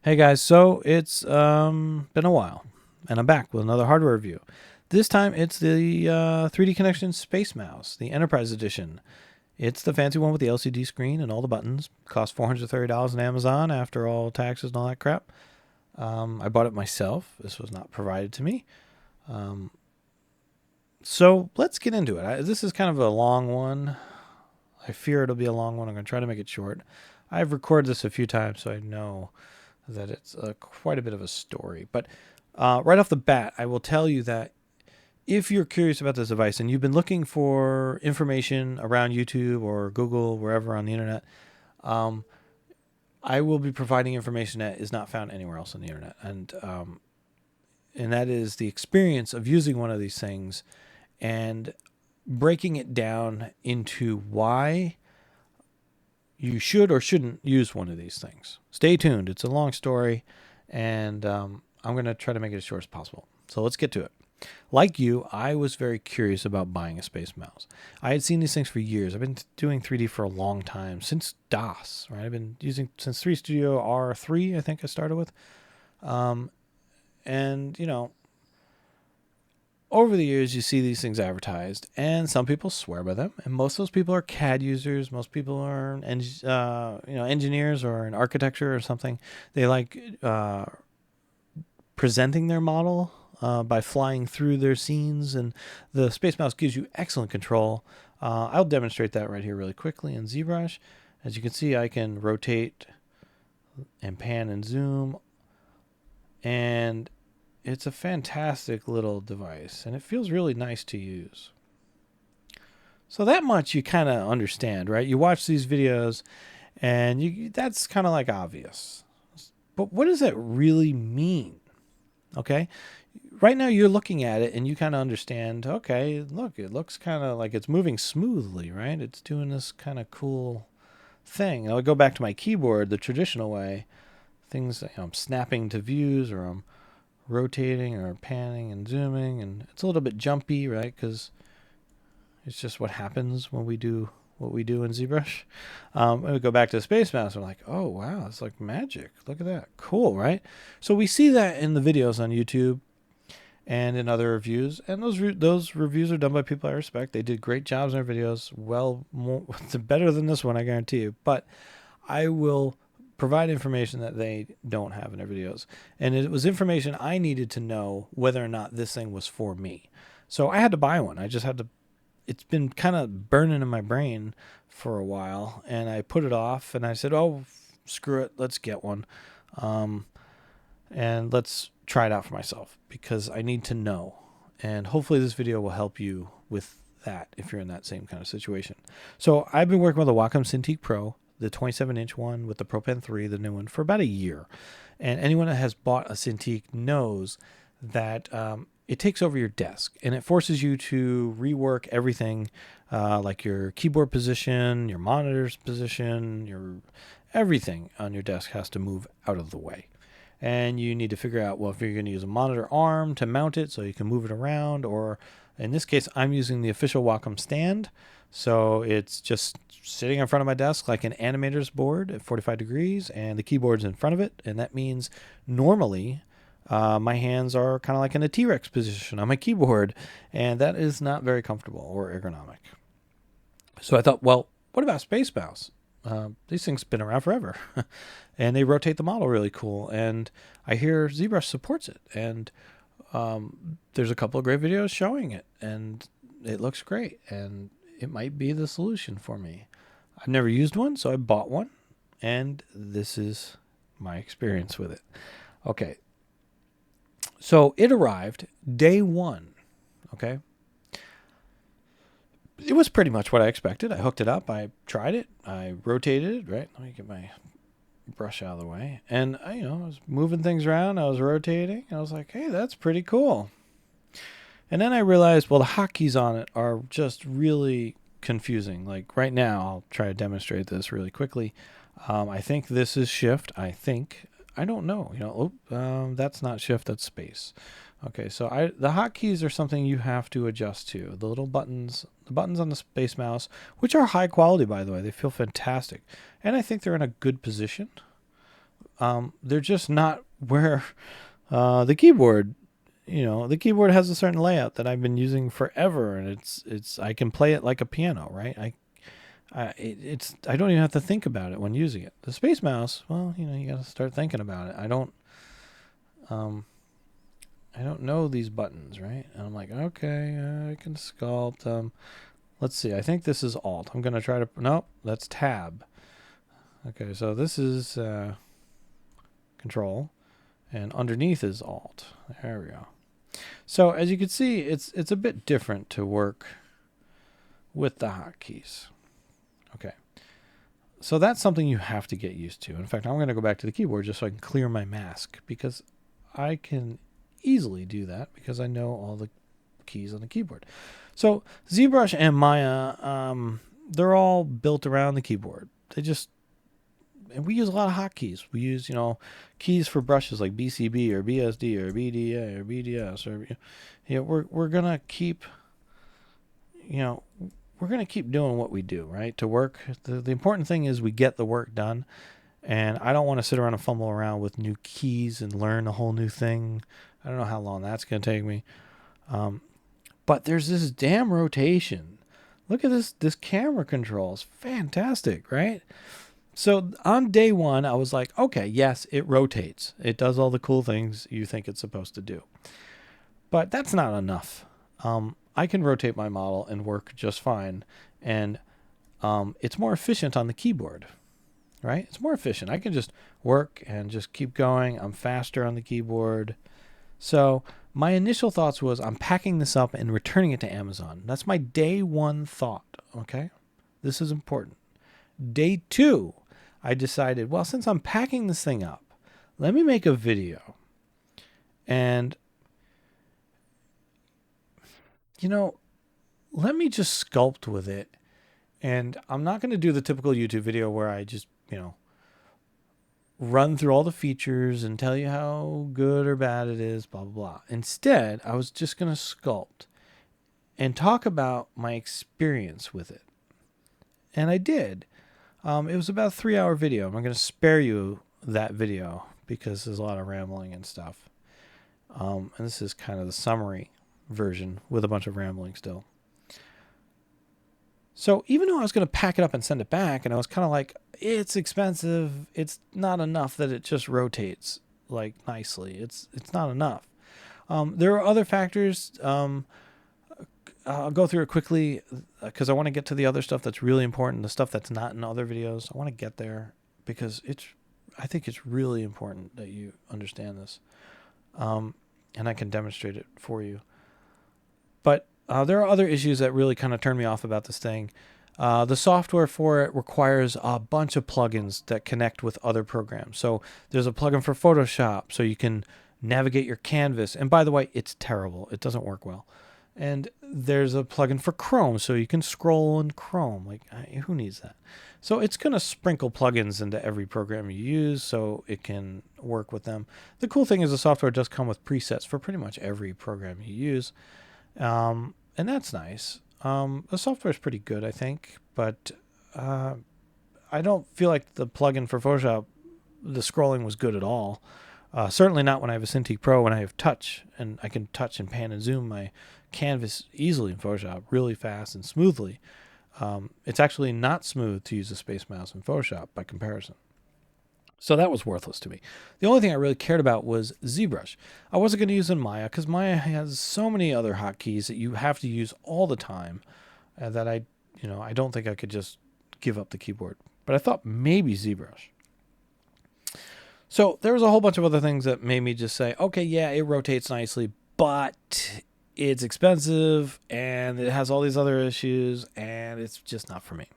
Hey guys, so it's been a while, and I'm back with another hardware review. This time it's the 3DConnexion SpaceMouse, the Enterprise Edition. It's the fancy one with the LCD screen and all the buttons. Cost $430 on Amazon after all taxes and all that crap. I bought it myself. This was not provided to me. Um, so let's get into it. This is kind of a long one. I fear it'll be a long one. I'm going to try to make it short. I've recorded this a few times, so I know that it's quite a bit of a story. But right off the bat, I will tell you that if you're curious about this device and you've been looking for information around YouTube or Google, wherever on the internet, I will be providing information that is not found anywhere else on the internet. And that is the experience of using one of these things and breaking it down into why you should or shouldn't use one of these things. Stay tuned. It's a long story, and I'm going to try to make it as short as possible. So let's get to it. Like you, I was very curious about buying a SpaceMouse. I had seen these things for years. I've been doing 3D for a long time, since DOS, right? I've been using since 3 Studio R3, I think I started with. And, you know, over the years, you see these things advertised, and some people swear by them. And most of those people are CAD users. Most people are, engineers or in architecture or something. They like presenting their model by flying through their scenes, and the SpaceMouse gives you excellent control. I'll demonstrate that right here really quickly in ZBrush. As you can see, I can rotate and pan and zoom, and it's a fantastic little device, and it feels really nice to use. So that much you kind of understand, right? You watch these videos, and that's kind of like obvious. But what does that really mean? Okay? Right now you're looking at it, and you kind of understand, okay, look, it looks kind of like it's moving smoothly, right? It's doing this kind of cool thing. I'll go back to my keyboard the traditional way. Things, I'm snapping to views, or I'm rotating or panning and zooming, and it's a little bit jumpy, right? Because it's just what happens when we do what we do in ZBrush. When we go back to the SpaceMouse, we're like, oh wow, it's like magic. Look at that, cool, right? So we see that in the videos on YouTube and in other reviews, and those reviews are done by people I respect. They did great jobs in their videos, well, more, better than this one, I guarantee you. But I will provide information that they don't have in their videos. And it was information I needed to know whether or not this thing was for me. So I had to buy one. I just had to, it's been kind of burning in my brain for a while, and I put it off, and I said, oh, screw it, let's get one. And let's try it out for myself, because I need to know. And hopefully this video will help you with that if you're in that same kind of situation. So I've been working with a Wacom Cintiq Pro, the 27-inch one with the ProPen 3, the new one, for about a year. And anyone that has bought a Cintiq knows that it takes over your desk, and it forces you to rework everything, like your keyboard position, your monitor's position, your everything on your desk has to move out of the way. And you need to figure out, well, if you're going to use a monitor arm to mount it so you can move it around, or in this case, I'm using the official Wacom stand. So it's just sitting in front of my desk like an animator's board at 45 degrees, and the keyboard's in front of it. And that means normally my hands are kind of like in a T-Rex position on my keyboard, and that is not very comfortable or ergonomic. So I thought, well, what about SpaceMouse? These things have been around forever, and they rotate the model really cool. And I hear ZBrush supports it, and there's a couple of great videos showing it, and it looks great, and it might be the solution for me. I've never used one, so I bought one, and this is my experience with it. Okay, so it arrived day one. Okay, it was pretty much what I expected. I hooked it up, I tried it, I rotated it, right? Let me get my brush out of the way. And I was moving things around, I was rotating, and I was like, hey, that's pretty cool. And then I realized, well, the hotkeys on it are just really confusing. Like right now, I'll try to demonstrate this really quickly. I think this is shift. I don't know. That's not shift, that's space. Okay, so the hotkeys are something you have to adjust to. The little buttons, the buttons on the SpaceMouse, which are high quality, by the way. They feel fantastic. And I think they're in a good position. they're just not where the keyboard, the keyboard has a certain layout that I've been using forever, and I can play it like a piano, right? I don't even have to think about it when using it. The Space Mouse, well, you got to start thinking about it. I don't know these buttons, right? And I'm like, okay, I can sculpt. Let's see. I think this is Alt. I'm gonna try to. Nope, that's Tab. Okay, so this is Control, and underneath is Alt. There we go. So as you can see, it's a bit different to work with the hotkeys. Okay. So that's something you have to get used to. In fact, I'm going to go back to the keyboard just so I can clear my mask, because I can easily do that because I know all the keys on the keyboard. So ZBrush and Maya, they're all built around the keyboard. And we use a lot of hotkeys. We use, keys for brushes like BCB or BSD or BDA or BDS or, we're going to keep, we're going to keep doing what we do, right? To work. The important thing is we get the work done. And I don't want to sit around and fumble around with new keys and learn a whole new thing. I don't know how long that's going to take me. But there's this damn rotation. Look at this camera control. It's fantastic, right? So on day one, I was like, okay, yes, it rotates. It does all the cool things you think it's supposed to do. But that's not enough. I can rotate my model and work just fine. And it's more efficient on the keyboard, right? It's more efficient. I can just work and just keep going. I'm faster on the keyboard. So my initial thoughts was I'm packing this up and returning it to Amazon. That's my day one thought, okay? This is important. Day two, I decided, well, since I'm packing this thing up, let me make a video. And, let me just sculpt with it. And I'm not going to do the typical YouTube video where I just, run through all the features and tell you how good or bad it is, blah, blah, blah. Instead, I was just going to sculpt and talk about my experience with it. And I did. It was about a 3-hour video. I'm going to spare you that video because there's a lot of rambling and stuff. And this is kind of the summary version with a bunch of rambling still. So even though I was going to pack it up and send it back, and I was kind of like, it's expensive. It's not enough that it just rotates like nicely. It's not enough. There are other factors. I'll go through it quickly because I want to get to the other stuff that's really important, the stuff that's not in other videos. I want to get there because I think it's really important that you understand this. And I can demonstrate it for you. But there are other issues that really kind of turn me off about this thing. The software for it requires a bunch of plugins that connect with other programs. So there's a plugin for Photoshop so you can navigate your canvas. And by the way, it's terrible. It doesn't work well. And there's a plugin for Chrome so you can scroll in Chrome. Like, who needs that? So it's going to sprinkle plugins into every program you use so it can work with them. The cool thing is the software does come with presets for pretty much every program you use. And that's nice. The software is pretty good, I think, but I don't feel like the plugin for Photoshop, the scrolling was good at all. Certainly not when I have a Cintiq Pro and I have touch, and I can touch and pan and zoom my canvas easily in Photoshop, really fast and smoothly. It's actually not smooth to use a SpaceMouse in Photoshop by comparison. So that was worthless to me. The only thing I really cared about was ZBrush. I wasn't going to use in Maya because Maya has so many other hotkeys that you have to use all the time that I don't think I could just give up the keyboard. But I thought maybe ZBrush. So there was a whole bunch of other things that made me just say, okay, yeah, it rotates nicely, but it's expensive and it has all these other issues and it's just not for me.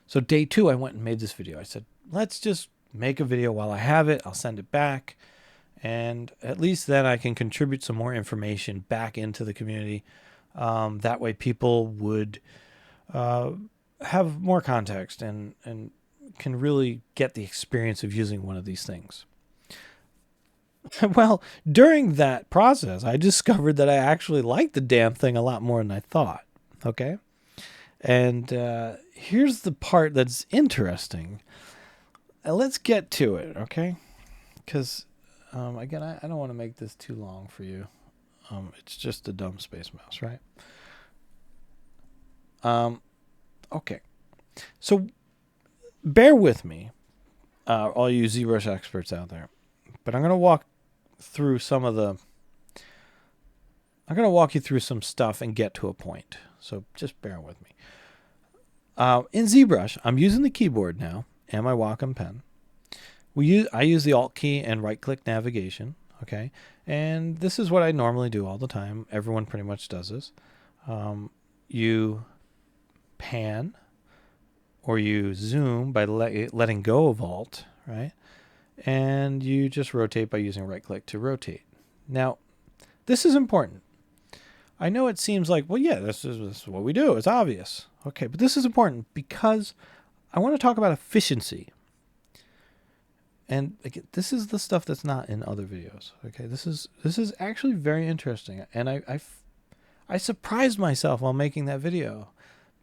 So day two, I went and made this video. I said, let's just make a video while I have it. I'll send it back. And at least then I can contribute some more information back into the community. That way people would have more context and can really get the experience of using one of these things. Well, during that process, I discovered that I actually liked the damn thing a lot more than I thought. Okay? And here's the part that's interesting. Let's get to it, okay? because again, I don't want to make this too long for you. It's just a dumb space mouse, right? Okay, so bear with me, all you ZBrush experts out there, but I'm going to walk through some of the. I'm going to walk you through some stuff and get to a point. So just bear with me. In ZBrush, I'm using the keyboard now and my Wacom pen. I use the Alt key and right-click navigation. Okay, and this is what I normally do all the time. Everyone pretty much does this. You pan or you zoom by letting go of Alt, right? And you just rotate by using right-click to rotate. Now, this is important. I know it seems like, well, yeah, this is what we do. It's obvious. Okay, but this is important because I want to talk about efficiency. And again, this is the stuff that's not in other videos. Okay, this is actually very interesting, and I surprised myself while making that video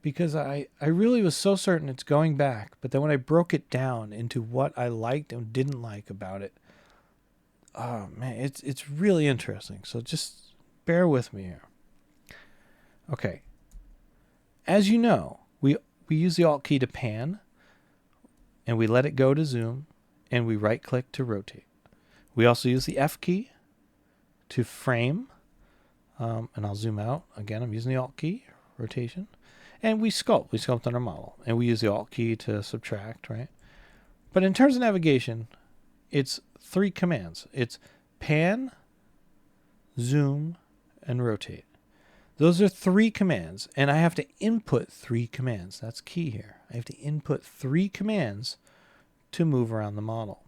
because I really was so certain it's going back, but then when I broke it down into what I liked and didn't like about it, oh man, it's really interesting. So just bear with me here. Okay, as you know, we use the Alt key to pan, and we let it go to zoom, and we right-click to rotate. We also use the F key to frame, and I'll zoom out. Again, I'm using the Alt key, rotation, and we sculpt. We sculpt on our model, and we use the Alt key to subtract, right? But in terms of navigation, it's 3 commands. It's pan, zoom, and rotate. Those are 3 commands, and I have to input 3 commands. That's key here. I have to input 3 commands to move around the model.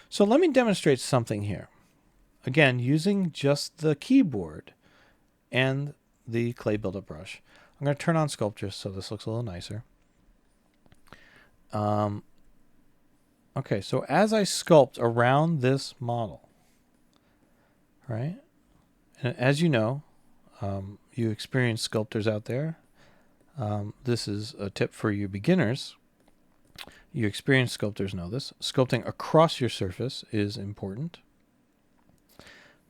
So let me demonstrate something here. Again, using just the keyboard and the clay buildup brush. I'm going to turn on sculptures so this looks a little nicer. Okay, so as I sculpt around this model, right? And as you know, you experienced sculptors out there. This is a tip for you beginners. You experienced sculptors know this. Sculpting across your surface is important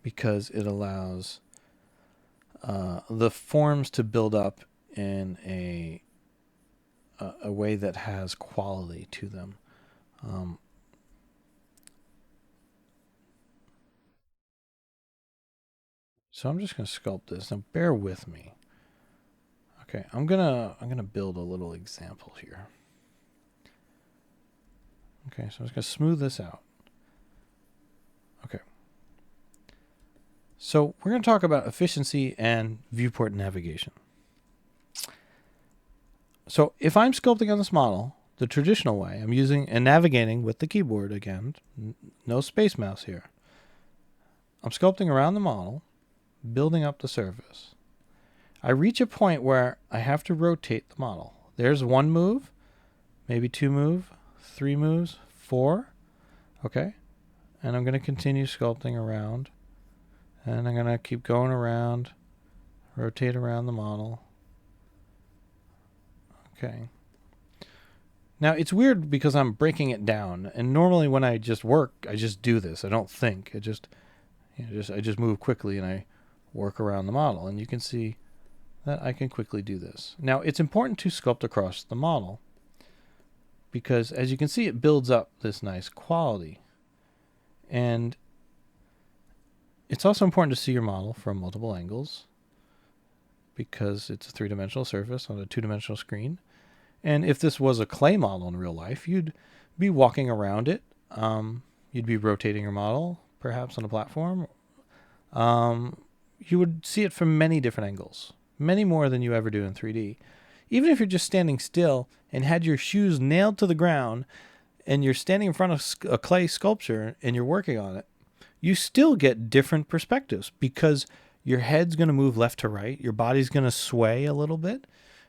because it allows the forms to build up in a way that has quality to them. So I'm just going to sculpt this. Now bear with me. Okay, I'm gonna build a little example here. Okay, so I'm just going to smooth this out. Okay. So we're going to talk about efficiency and viewport navigation. So if I'm sculpting on this model the traditional way, I'm using and navigating with the keyboard again, no space mouse here. I'm sculpting around the model, building up the surface. I reach a point where I have to rotate the model. There's 1 move, maybe 2 move, 3 moves, 4. Okay. And I'm going to continue sculpting around. And I'm going to keep going around, rotate around the model. Okay. Now it's weird because I'm breaking it down. And normally when I just work, I just do this. I don't think. I just move quickly and I work around the model. And you can see that I can quickly do this. Now it's important to sculpt across the model because as you can see, it builds up this nice quality. And it's also important to see your model from multiple angles because it's a 3-dimensional surface on a 2-dimensional screen. And if this was a clay model in real life, you'd be walking around it. You'd be rotating your model, perhaps on a platform. You would see it from many different angles, many more than you ever do in 3D. Even if you're just standing still and had your shoes nailed to the ground and you're standing in front of a clay sculpture and you're working on it, you still get different perspectives because your head's going to move left to right. Your body's going to sway a little bit.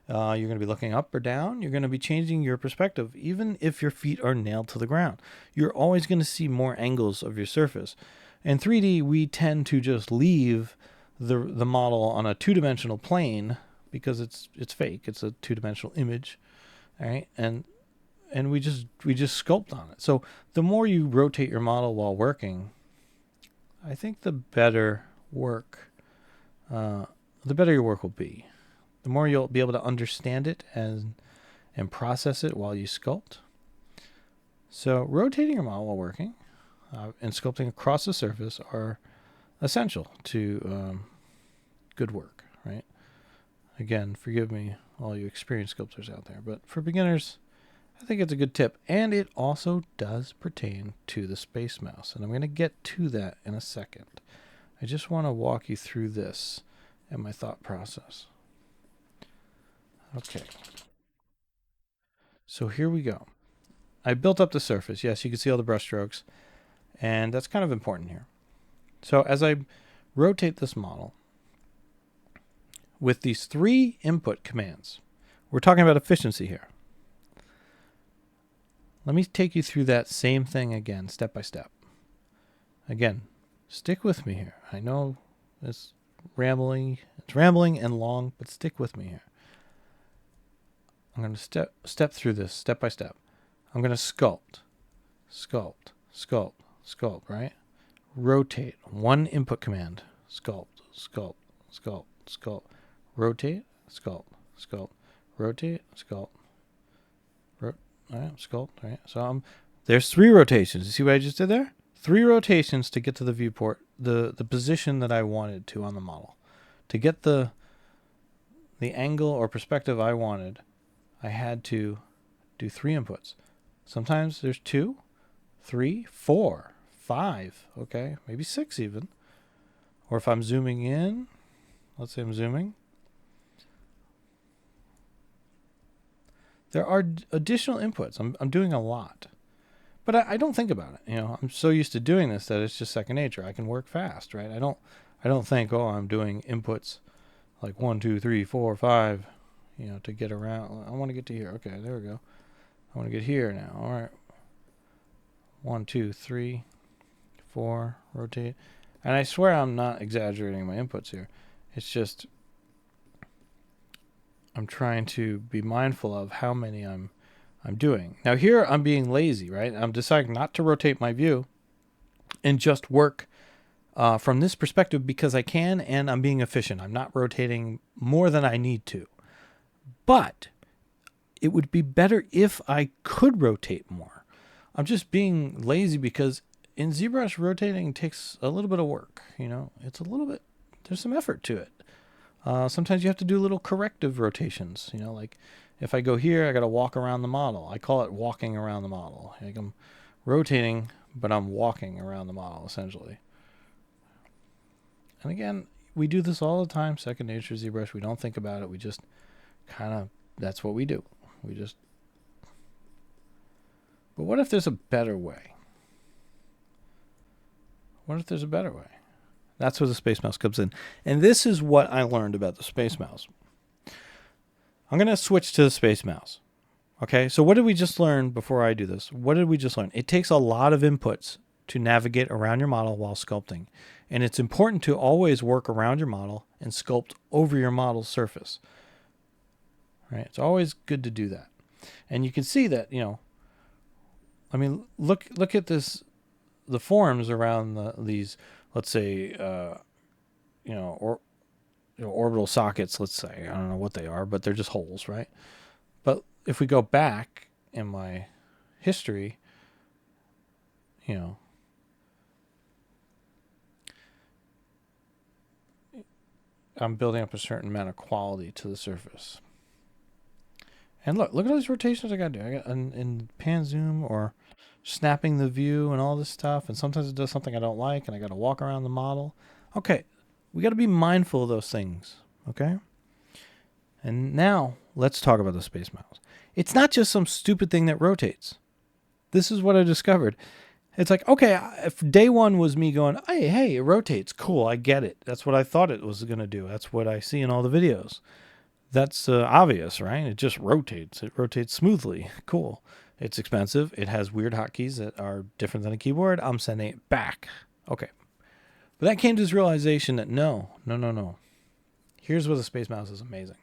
You're going to be looking up or down. You're going to be changing your perspective, even if your feet are nailed to the ground. You're always going to see more angles of your surface. In 3D, we tend to just leave the model on a 2-dimensional plane because it's fake. It's a 2-dimensional image, all right? And and we just sculpt on it. So the more you rotate your model while working, I think the better your work will be. The more you'll be able to understand it and process it while you sculpt. So rotating your model while working and sculpting across the surface are essential to good work, right? Again, forgive me, all you experienced sculptors out there, but for beginners, I think it's a good tip. And it also does pertain to the SpaceMouse, and I'm going to get to that in a second. I just want to walk you through this and my thought process. Okay. So here we go. I built up the surface. Yes, you can see all the brush strokes, and that's kind of important here. So as I rotate this model with these 3 input commands, we're talking about efficiency here. Let me take you through that same thing again, step by step. Again, stick with me here. I know it's rambling and long, but stick with me here. I'm going to step through this step by step. I'm going to sculpt, right? Rotate, 1 input command. Sculpt, rotate, sculpt, rotate, sculpt. All right, sculpt, right? So there's 3 rotations. You see what I just did there? 3 rotations to get to the viewport, the position that I wanted to on the model. To get the angle or perspective I wanted, I had to do 3 inputs. Sometimes there's 2, 3, 4, 5, okay, maybe 6 even. Or if I'm zooming in, let's say I'm zooming, there are additional inputs. I'm doing a lot, but I don't think about it. You know, I'm so used to doing this that it's just second nature. I can work fast, right? I don't think, oh, I'm doing inputs like 1, 2, 3, 4, 5, you know, to get around. I want to get to here. Okay, there we go. I want to get here now. All right. 1, 2, 3, 4, rotate. And I swear I'm not exaggerating my inputs here. It's just I'm trying to be mindful of how many I'm doing. Now here I'm being lazy, right? I'm deciding not to rotate my view and just work from this perspective because I can, and I'm being efficient. I'm not rotating more than I need to. But it would be better if I could rotate more. I'm just being lazy because in ZBrush, rotating takes a little bit of work. You know, there's some effort to it. Sometimes you have to do little corrective rotations. You know, like if I go here, I got to walk around the model. I call it walking around the model. Like I'm rotating, but I'm walking around the model essentially. And again, we do this all the time. Second nature ZBrush. We don't think about it. We just kind of, that's what we do. But what if there's a better way? What if there's a better way? That's where the SpaceMouse comes in. And this is what I learned about the SpaceMouse. I'm going to switch to the SpaceMouse. Okay, so what did we just learn before I do this? What did we just learn? It takes a lot of inputs to navigate around your model while sculpting. And it's important to always work around your model and sculpt over your model's surface. Right? It's always good to do that. And you can see that, you know, I mean, look at this, the forms around these, let's say, orbital sockets, let's say. I don't know what they are, but they're just holes, right? But if we go back in my history, you know, I'm building up a certain amount of quality to the surface. And look at all these rotations I got to do. I got in pan zoom or snapping the view and all this stuff. And sometimes it does something I don't like, and I got to walk around the model. Okay, we got to be mindful of those things. Okay. And now let's talk about the SpaceMouse. It's not just some stupid thing that rotates. This is what I discovered. It's like, okay, if day one was me going, hey, it rotates. Cool, I get it. That's what I thought it was going to do. That's what I see in all the videos. That's obvious, right? It just rotates. It rotates smoothly. Cool. It's expensive. It has weird hotkeys that are different than a keyboard. I'm sending it back. Okay. But that came to this realization that no. Here's where the SpaceMouse is amazing.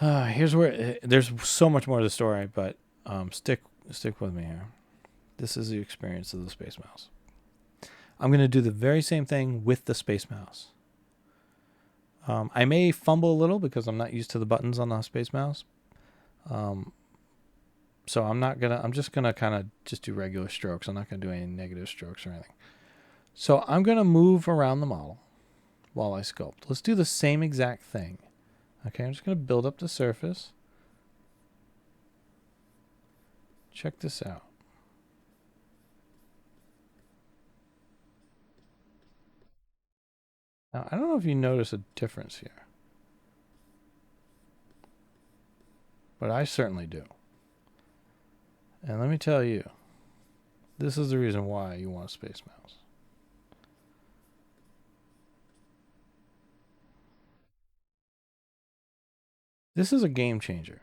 Here's where there's so much more to the story, but stick with me here. This is the experience of the SpaceMouse. I'm going to do the very same thing with the SpaceMouse. I may fumble a little because I'm not used to the buttons on the SpaceMouse. So I'm just gonna kind of just do regular strokes. I'm not gonna do any negative strokes or anything. So I'm gonna move around the model while I sculpt. Let's do the same exact thing. Okay, I'm just gonna build up the surface. Check this out. Now, I don't know if you notice a difference here, but I certainly do. And let me tell you, this is the reason why you want a SpaceMouse. This is a game changer.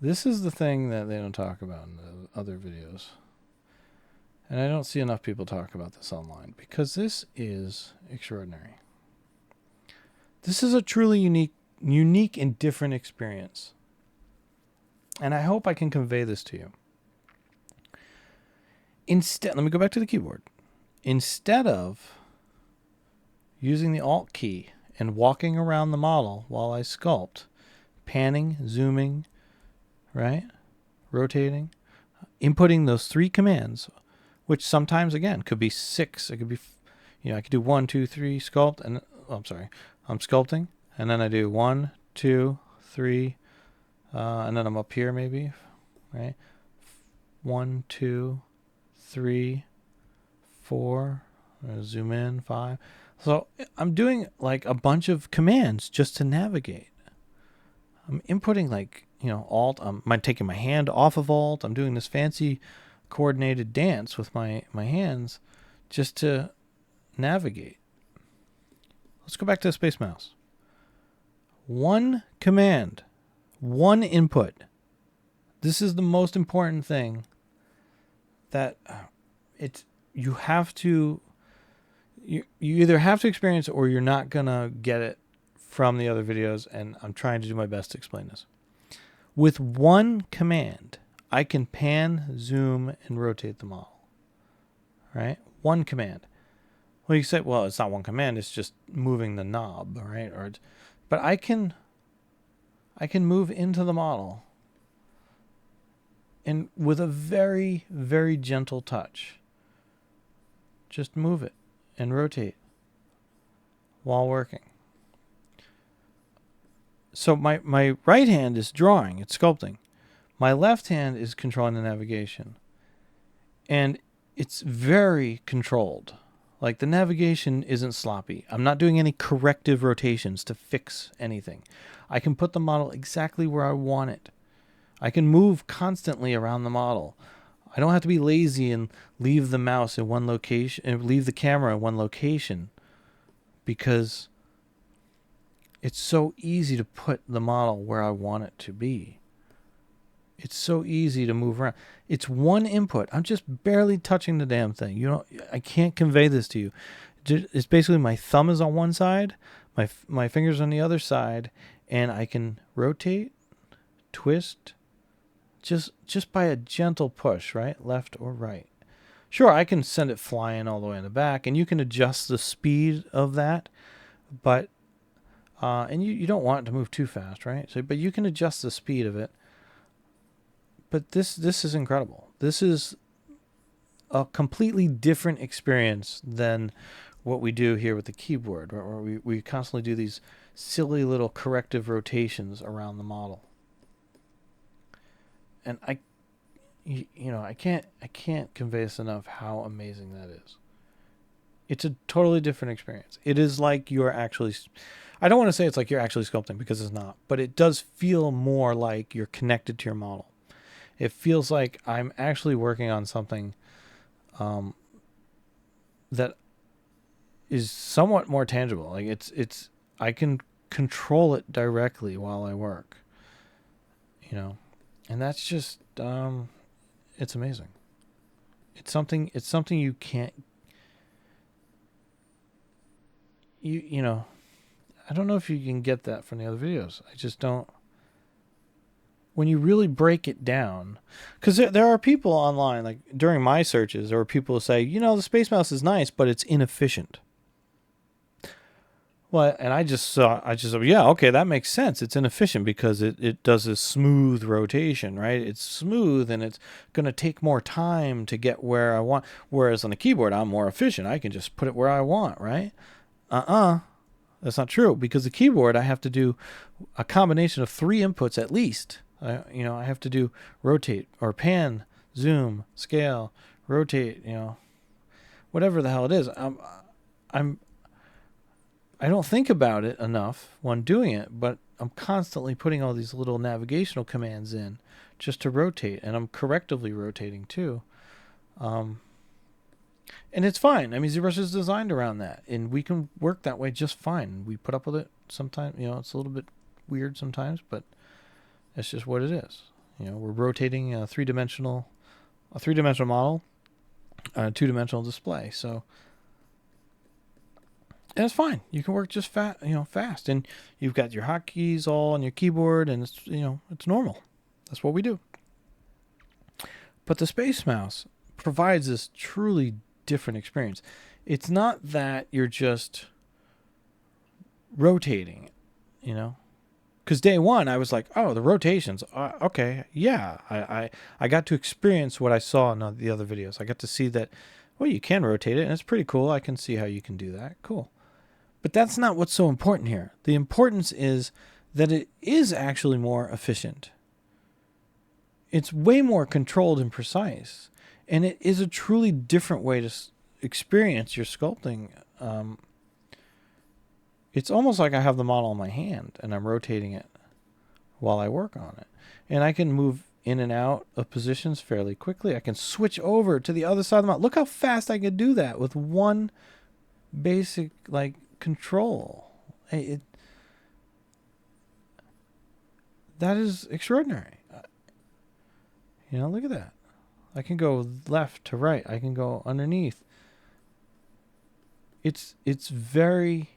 This is the thing that they don't talk about in the other videos. And I don't see enough people talk about this online because this is extraordinary. This is a truly unique and different experience. And I hope I can convey this to you. Instead, let me go back to the keyboard. Instead of using the Alt key and walking around the model while I sculpt, panning, zooming, right? Rotating, inputting those 3 commands, which sometimes, again, could be 6. It could be, I could do 1, 2, 3, sculpt, and, I'm sculpting, and then I do 1, 2, 3, and then I'm up here maybe, right? 1, 2, 3, 4, zoom in, 5. So I'm doing like a bunch of commands just to navigate. I'm inputting like, Alt. I'm taking my hand off of Alt. I'm doing this fancy coordinated dance with my hands just to navigate. Let's go back to the SpaceMouse. 1 command, 1 input. This is the most important thing that you either have to experience it or you're not gonna get it from the other videos, and I'm trying to do my best to explain this. With 1 command, I can pan, zoom, and rotate the model. Right? 1 command. Well, you say, well, it's not 1 command, it's just moving the knob, right? But I can move into the model and with a very, very gentle touch, just move it and rotate while working. So my right hand is drawing, it's sculpting. My left hand is controlling the navigation. And it's very controlled. Like the navigation isn't sloppy. I'm not doing any corrective rotations to fix anything. I can put the model exactly where I want it. I can move constantly around the model. I don't have to be lazy and leave the mouse in one location and leave the camera in one location because it's so easy to put the model where I want it to be. It's so easy to move around. It's 1 input. I'm just barely touching the damn thing. I can't convey this to you. It's basically my thumb is on one side, my fingers on the other side, and I can rotate, twist, just by a gentle push, right? Left or right. Sure, I can send it flying all the way in the back, and you can adjust the speed of that, but and you don't want it to move too fast, right? But you can adjust the speed of it. But this is incredible. This is a completely different experience than what we do here with the keyboard, where we constantly do these silly little corrective rotations around the model. And I can't convey this enough how amazing that is. It's a totally different experience. It is like you're actually, I don't want to say it's like you're actually sculpting because it's not, but it does feel more like you're connected to your model. It feels like I'm actually working on something that is somewhat more tangible. Like it's I can control it directly while I work. And that's just it's amazing. It's something you can't I don't know if you can get that from the other videos. I just don't. When you really break it down, because there are people online, like during my searches, there were people who say, you know, the Space Mouse is nice, but it's inefficient. Well, and I just said, yeah, okay, that makes sense. It's inefficient because it does a smooth rotation, right? It's smooth and it's going to take more time to get where I want. Whereas on the keyboard, I'm more efficient. I can just put it where I want, right? That's not true, because the keyboard, I have to do a combination of 3 inputs at least. I have to do rotate or pan, zoom, scale, rotate, whatever the hell it is. I don't think about it enough when doing it, but I'm constantly putting all these little navigational commands in just to rotate, and I'm correctively rotating too. And it's fine. I mean, ZBrush is designed around that, and we can work that way just fine. We put up with it sometimes. It's a little bit weird sometimes, but it's just what it is. We're rotating a three-dimensional model on a 2-dimensional display, so. And it's fine. You can work just fast, and you've got your hotkeys all on your keyboard, and it's normal. That's what we do. But the Space Mouse provides this truly different experience. It's not that you're just rotating, because day one I was like, oh, the rotations, okay, yeah. I got to experience what I saw in the other videos. I got to see that, well, you can rotate it, and it's pretty cool. I can see how you can do that. Cool. But that's not what's so important here. The importance is that it is actually more efficient. It's way more controlled and precise. And it is a truly different way to experience your sculpting. It's almost like I have the model in my hand and I'm rotating it while I work on it. And I can move in and out of positions fairly quickly. I can switch over to the other side of the model. Look how fast I can do that with one basic, control. That is extraordinary. Look at that. I can go left to right. I can go underneath. It's very.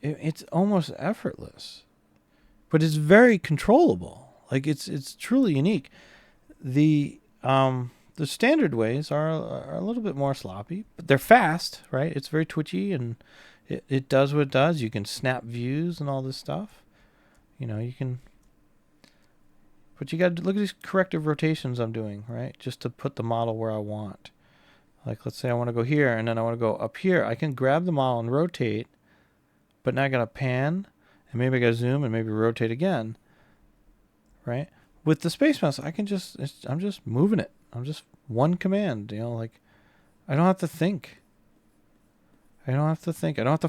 It's almost effortless, but it's very controllable. It's truly unique. The standard ways are a little bit more sloppy, but they're fast, right? It's very twitchy, and it does what it does. You can snap views and all this stuff. You can. But you got to look at these corrective rotations I'm doing, right? Just to put the model where I want. Let's say I want to go here, and then I want to go up here. I can grab the model and rotate, but now I got to pan, and maybe I got to zoom, and maybe rotate again, right? With the Space Mouse, I'm just moving it. I'm just one command, I don't have to think. I don't have to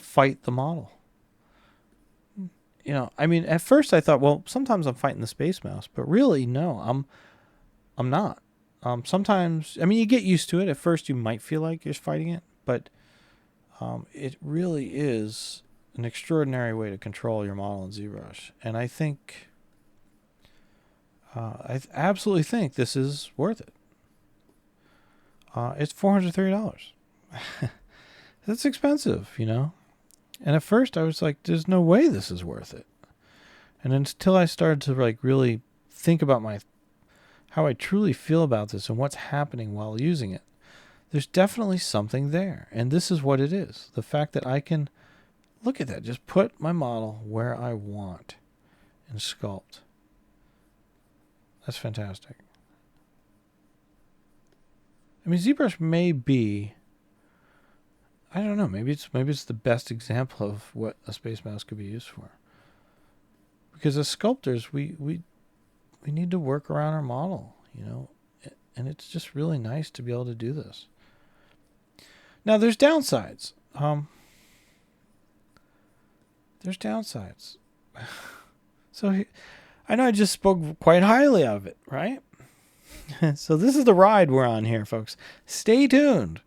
fight the model. At first I thought, well, sometimes I'm fighting the Space Mouse, but really, no, I'm not. Sometimes, you get used to it. At first you might feel like you're fighting it, but it really is an extraordinary way to control your model in ZBrush. And I think, I absolutely think this is worth it. It's $430. That's expensive, And at first I was like, there's no way this is worth it. And until I started to really think about how I truly feel about this and what's happening while using it, there's definitely something there. And this is what it is. The fact that I can, look at that, just put my model where I want and sculpt. That's fantastic. ZBrush may be, I don't know, maybe it's the best example of what a Space Mouse could be used for. Because as sculptors, we need to work around our model, and it's just really nice to be able to do this. Now, there's downsides. So I know I just spoke quite highly of it, right? So this is the ride we're on here, folks. Stay tuned.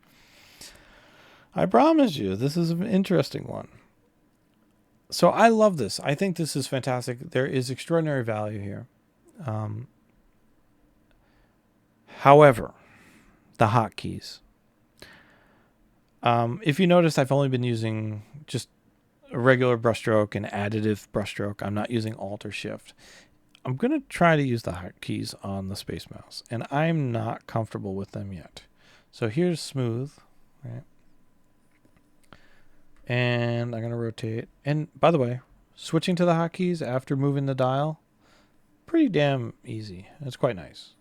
I promise you, this is an interesting one. So I love this. I think this is fantastic. There is extraordinary value here. However, the hotkeys. If you notice, I've only been using just a regular brushstroke and additive brushstroke. I'm not using Alt or Shift. I'm going to try to use the hotkeys on the Space Mouse, and I'm not comfortable with them yet. So here's smooth, right? And I'm going to rotate. And by the way, switching to the hotkeys after moving the dial, pretty damn easy. It's quite nice.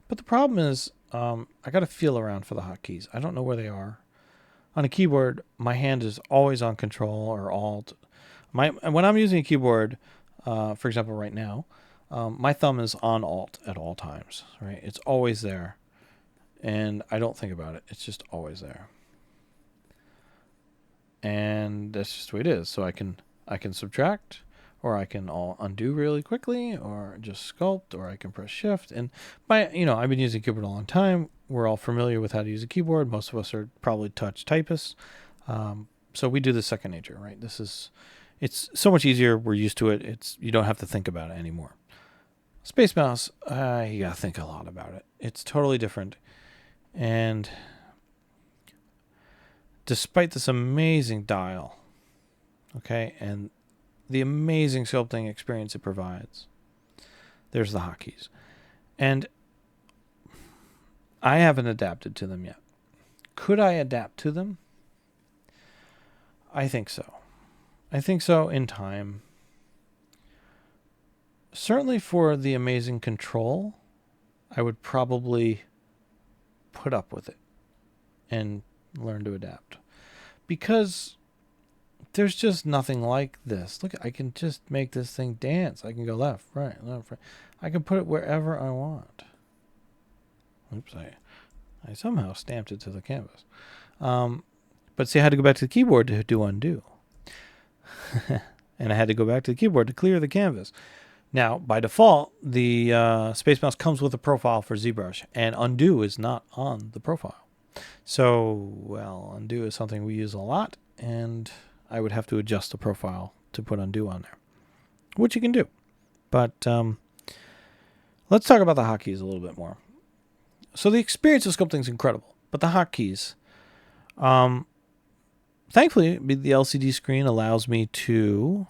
But the problem is, I got to feel around for the hotkeys. I don't know where they are. On a keyboard, my hand is always on Control or Alt. When I'm using a keyboard, for example, right now, my thumb is on Alt at all times. Right? It's always there, and I don't think about it. It's just always there, and that's just the way it is. So I can subtract, or I can undo really quickly, or just sculpt, or I can press Shift. And I've been using a keyboard a long time. We're all familiar with how to use a keyboard. Most of us are probably touch typists. So we do this second nature, right? It's so much easier. We're used to it. You don't have to think about it anymore. Space Mouse, you gotta think a lot about it. It's totally different. And despite this amazing dial, okay, and the amazing sculpting experience it provides, there's the hotkeys. And I haven't adapted to them yet. Could I adapt to them? I think so. I think so in time. Certainly for the amazing control, I would probably put up with it and learn to adapt. Because there's just nothing like this. Look, I can just make this thing dance. I can go left, right, left, right. I can put it wherever I want. Oops, I somehow stamped it to the canvas. But see, I had to go back to the keyboard to do undo. And I had to go back to the keyboard to clear the canvas. Now, by default, the Space Mouse comes with a profile for ZBrush, and undo is not on the profile. So, well, undo is something we use a lot, and I would have to adjust the profile to put undo on there, which you can do. But let's talk about the hotkeys a little bit more. So the experience of sculpting is incredible, but the hotkeys, thankfully, the LCD screen allows me to,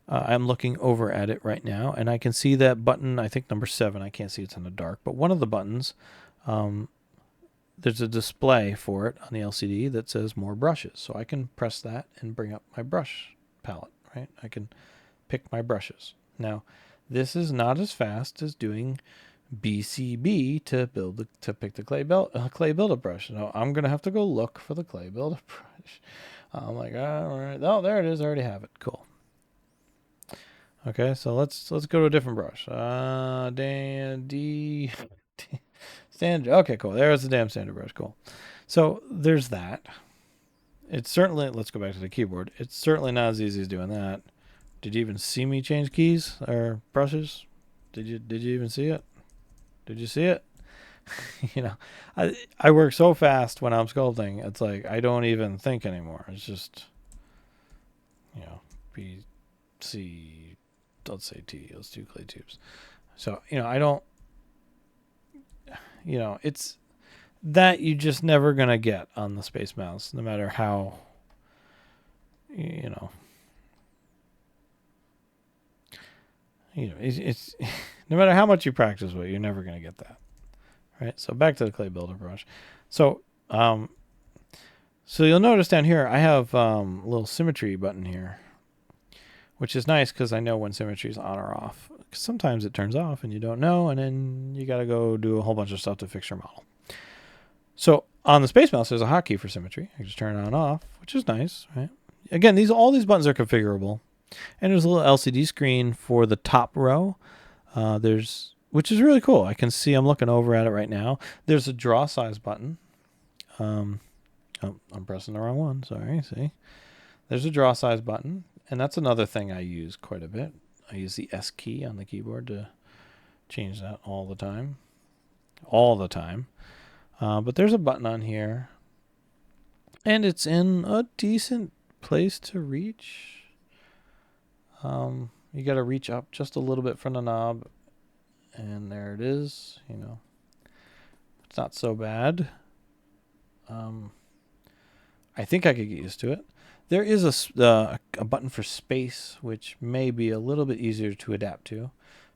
I'm looking over at it right now, and I can see that button, I think number 7, I can't see, it's in the dark, but one of the buttons, there's a display for it on the LCD that says more brushes. So I can press that and bring up my brush palette, right? I can pick my brushes. Now, this is not as fast as doing BCB to pick the clay builder brush. No, I'm gonna have to go look for the clay builder brush. I'm like, all right, oh, there it is. I already have it. Cool. Okay, so let's go to a different brush. Standard. Okay, cool. There's the damn standard brush. Cool. So there's that. It's certainly, let's go back to the keyboard. It's certainly not as easy as doing that. Did you even see me change keys or brushes? Did you even see it? Did you see it? I work so fast when I'm sculpting. It's like I don't even think anymore. It's just, B, C, let's say T. Let's do clay tubes. So, I don't, it's that you just never going to get on the Space Mouse, no matter how, it's no matter how much you practice with it, you're never going to get that. Right? So back to the clay builder brush. So, so you'll notice down here, I have a little symmetry button here, which is nice because I know when symmetry is on or off. Sometimes it turns off and you don't know, and then you got to go do a whole bunch of stuff to fix your model. So on the Space Mouse, there's a hotkey for symmetry. I just turn it on and off, which is nice, right? Again, all these buttons are configurable. And there's a little LCD screen for the top row. Which is really cool. I can see, I'm looking over at it right now. There's a draw size button. I'm pressing the wrong one. Sorry. See, there's a draw size button. And that's another thing I use quite a bit. I use the S key on the keyboard to change that all the time. But there's a button on here. And it's in a decent place to reach. You got to reach up just a little bit from the knob. And there it is. It's not so bad. I think I could get used to it. There is a button for space, which may be a little bit easier to adapt to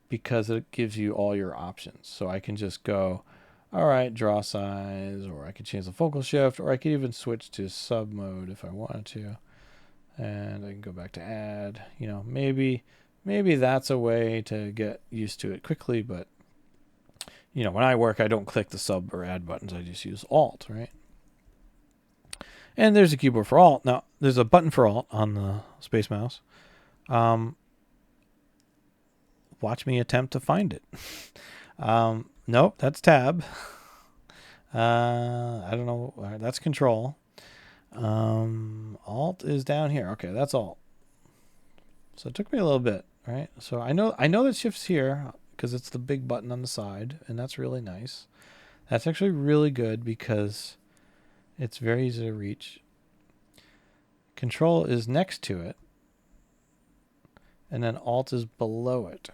because it gives you all your options. So I can just go, all right, draw size, or I could change the focal shift, or I could even switch to sub mode if I wanted to. And I can go back to add. You know, maybe that's a way to get used to it quickly, but you know, when I work, I don't click the sub or add buttons. I just use Alt, right? And there's a keyboard for Alt. Now, there's a button for Alt on the SpaceMouse. Watch me attempt to find it. Nope, that's Tab. I don't know. That's Control. Alt is down here. Okay, that's Alt. So it took me a little bit, right? So I know that Shift's here because it's the big button on the side, and that's really nice. That's actually really good because it's very easy to reach. Control is next to it, and then Alt is below it.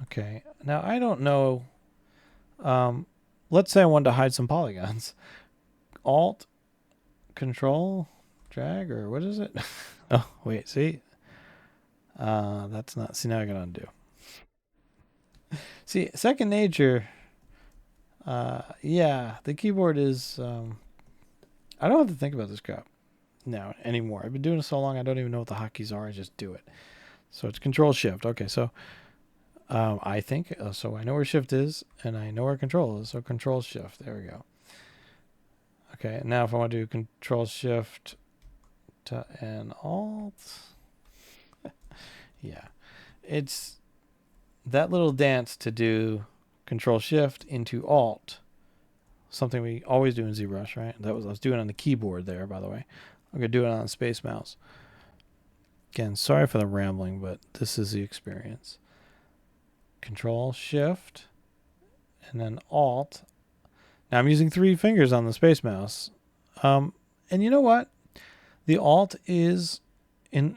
Okay, now I don't know. Let's say I wanted to hide some polygons. Alt, Control, drag, or what is it? Oh, wait, see? That's not, see, now I gotta undo. See, second nature, yeah, the keyboard is, I don't have to think about this crap now anymore. I've been doing it so long, I don't even know what the hotkeys are. I just do it. So it's Control Shift. Okay, so I think, so I know where Shift is, and I know where Control is, so Control Shift. There we go. Okay, now if I want to do Control Shift to and Alt, yeah, it's that little dance to do Control Shift into Alt, something we always do in ZBrush, right? I was doing on the keyboard there, by the way. I'm gonna do it on the SpaceMouse. Again, sorry for the rambling, but this is the experience. Control Shift and then Alt. Now I'm using 3 fingers on the SpaceMouse, and you know what? The Alt is in,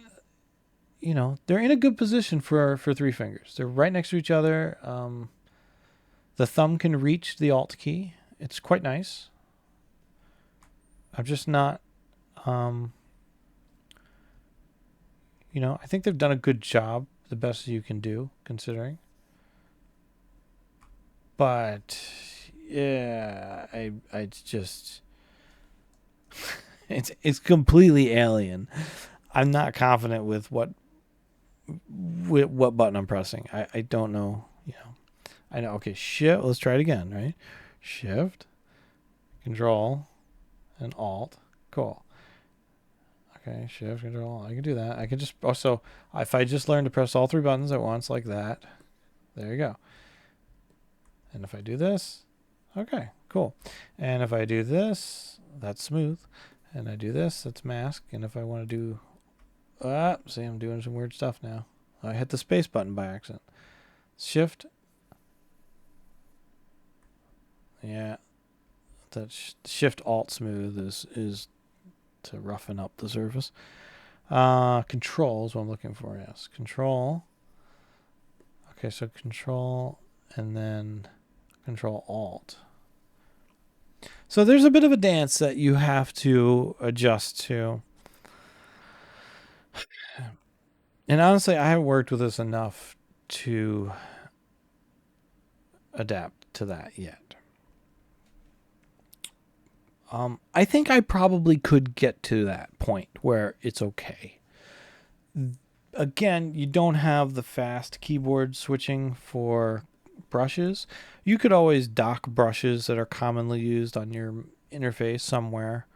you know, they're in a good position for 3 fingers. They're right next to each other. The thumb can reach the Alt key. It's quite nice. I'm just not, you know, I think they've done a good job, the best you can do, considering. But yeah, I just it's completely alien. I'm not confident with what button I'm pressing. I don't know, you know. I know, okay, Shift, let's try it again, right? Shift, Control, and Alt. Cool. Okay, Shift, Control, I can do that. I can just, also, if I just learn to press all 3 buttons at once like that, there you go. And if I do this, okay, cool. And if I do this, that's smooth. And I do this, that's mask. And if I want to do, see, I'm doing some weird stuff now. I hit the space button by accident. Shift. Yeah, that Shift Alt smooth is to roughen up the surface. Control is what I'm looking for. Yes, Control. Okay, so Control and then Control Alt. So there's a bit of a dance that you have to adjust to. And honestly, I haven't worked with this enough to adapt to that yet. I think I probably could get to that point where it's okay. Again, you don't have the fast keyboard switching for brushes. You could always dock brushes that are commonly used on your interface somewhere.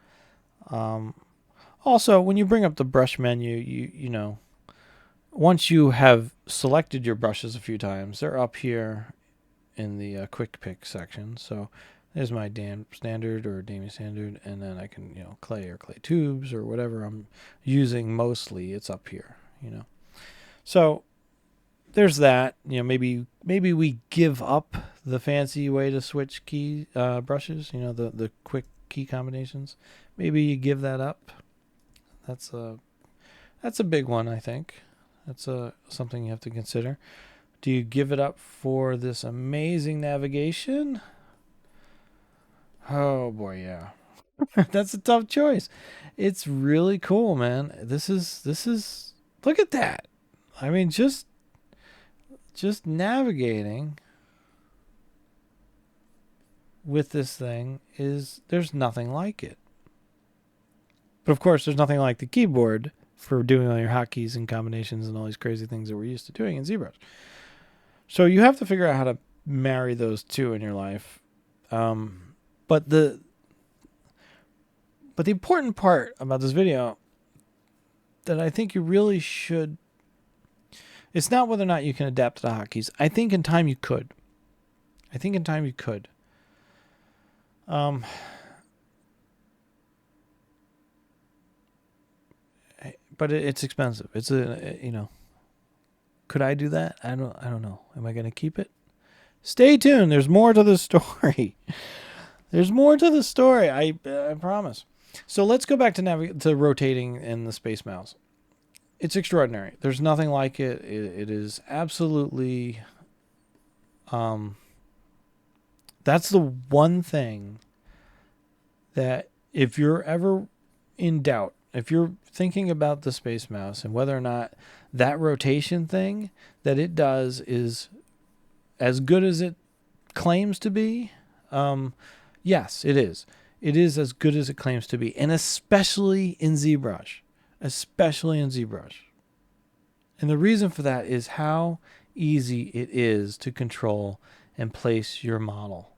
Also, when you bring up the brush menu, you know, once you have selected your brushes a few times, they're up here in the quick pick section. So there's my standard or Dami standard, and then I can, you know, clay or clay tubes or whatever I'm using mostly. It's up here, you know. So there's that. You know, maybe we give up the fancy way to switch key brushes. You know, the quick key combinations. Maybe you give that up. That's a big one, I think. That's something you have to consider. Do you give it up for this amazing navigation? Oh boy, yeah. That's a tough choice. It's really cool, man. This is look at that. I mean, just navigating with this thing is there's nothing like it. But of course, there's nothing like the keyboard for doing all your hotkeys and combinations and all these crazy things that we're used to doing in ZBrush. So you have to figure out how to marry those two in your life. But the important part about this video that I think you really should, it's not whether or not you can adapt to the hotkeys. I think in time you could. But it's expensive. It's could I do that? I don't know. Am I going to keep it? Stay tuned. There's more to the story. There's more to the story. I promise. So let's go back to rotating in the SpaceMouse. It's extraordinary. There's nothing like it. It is absolutely. That's the one thing that if you're ever in doubt, if you're thinking about the SpaceMouse and whether or not that rotation thing that it does is as good as it claims to be, yes, it is. It is as good as it claims to be, and especially in ZBrush. And the reason for that is how easy it is to control and place your model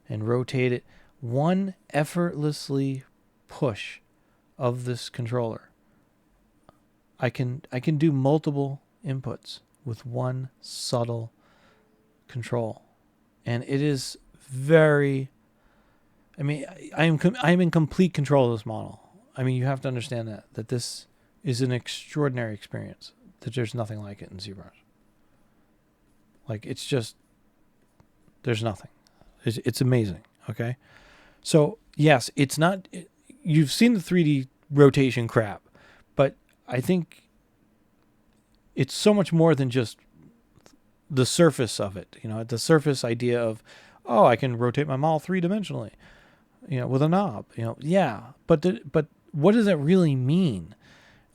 and rotate it. One effortlessly push of this controller. I can do multiple inputs with one subtle control, and it is very. I mean, I'm in complete control of this model. I mean, you have to understand that this is an extraordinary experience. That there's nothing like it in ZBrush. Like it's just there's nothing. It's amazing. Okay, so yes, it's not. You've seen the 3D rotation crap, but I think it's so much more than just the surface of it. You know, the surface idea of, oh, I can rotate my model 3-dimensionally, you know, with a knob. You know, yeah, but what does that really mean?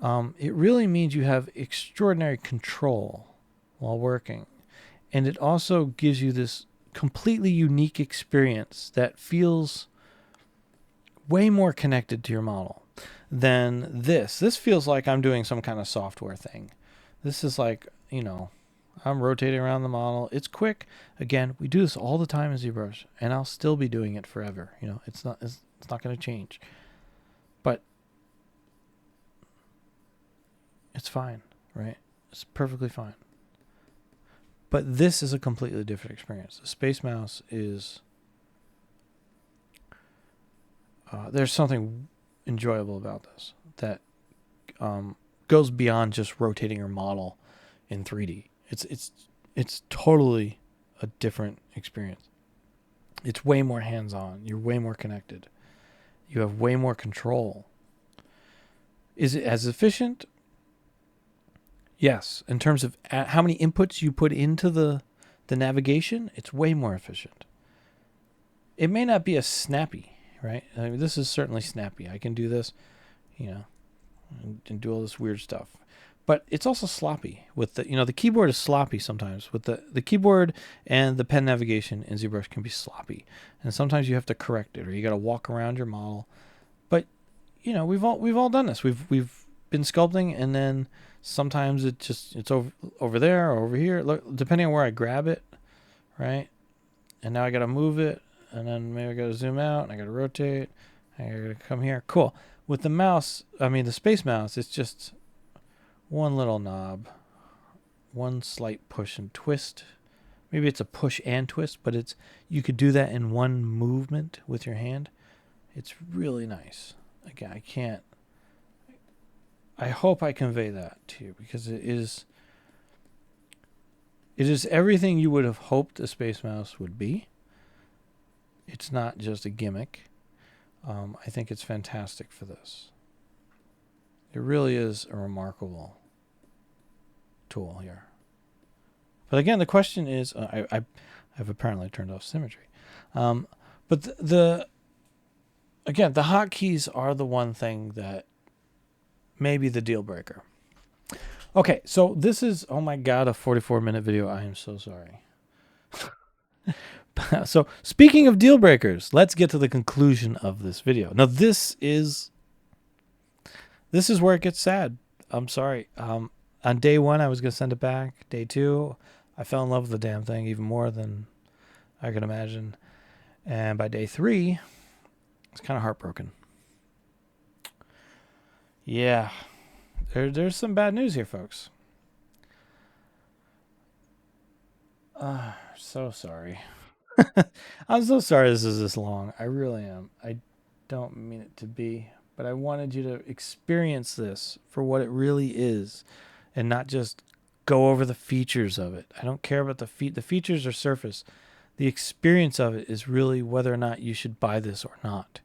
It really means you have extraordinary control while working, and it also gives you this completely unique experience that feels way more connected to your model than this. This feels like I'm doing some kind of software thing. This is like, you know, I'm rotating around the model. It's quick. Again, we do this all the time in ZBrush, and I'll still be doing it forever. You know, it's not going to change. But it's fine, right? It's perfectly fine. But this is a completely different experience. The SpaceMouse is there's something enjoyable about this that goes beyond just rotating your model in 3D. It's totally a different experience. It's way more hands-on. You're way more connected. You have way more control. Is it as efficient? Yes. In terms of how many inputs you put into the navigation, it's way more efficient. It may not be as snappy, right? I mean, this is certainly snappy. I can do this, you know, and do all this weird stuff. But it's also sloppy with the, you know, the keyboard is sloppy sometimes. With the keyboard and the pen navigation in ZBrush can be sloppy, and sometimes you have to correct it, or you got to walk around your model. But you know, we've all done this. We've been sculpting, and then sometimes it's over there or over here, look, depending on where I grab it, right? And now I got to move it, and then maybe I got to zoom out, and I got to rotate. I got to come here. Cool. With the mouse, I mean the SpaceMouse, it's just one little knob, one slight push and twist. Maybe it's a push and twist, but it's you could do that in one movement with your hand. It's really nice. Again, I hope I convey that to you, because it is everything you would have hoped a SpaceMouse would be. It's not just a gimmick. I think it's fantastic for this. It really is a remarkable tool here. But again, the question is, I've apparently turned off symmetry. But the again, the hotkeys are the one thing that may be the deal breaker. Okay, so this is, oh my God, a 44-minute video. I am so sorry. So speaking of deal breakers, let's get to the conclusion of this video. Now, this is where it gets sad. I'm sorry. On day one, I was going to send it back. Day two, I fell in love with the damn thing even more than I could imagine. And by day three, it's kind of heartbroken. Yeah, there's some bad news here, folks. So sorry. I'm so sorry this is this long. I really am. I don't mean it to be, but I wanted you to experience this for what it really is and not just go over the features of it. I don't care about the features are surface. The experience of it is really whether or not you should buy this or not.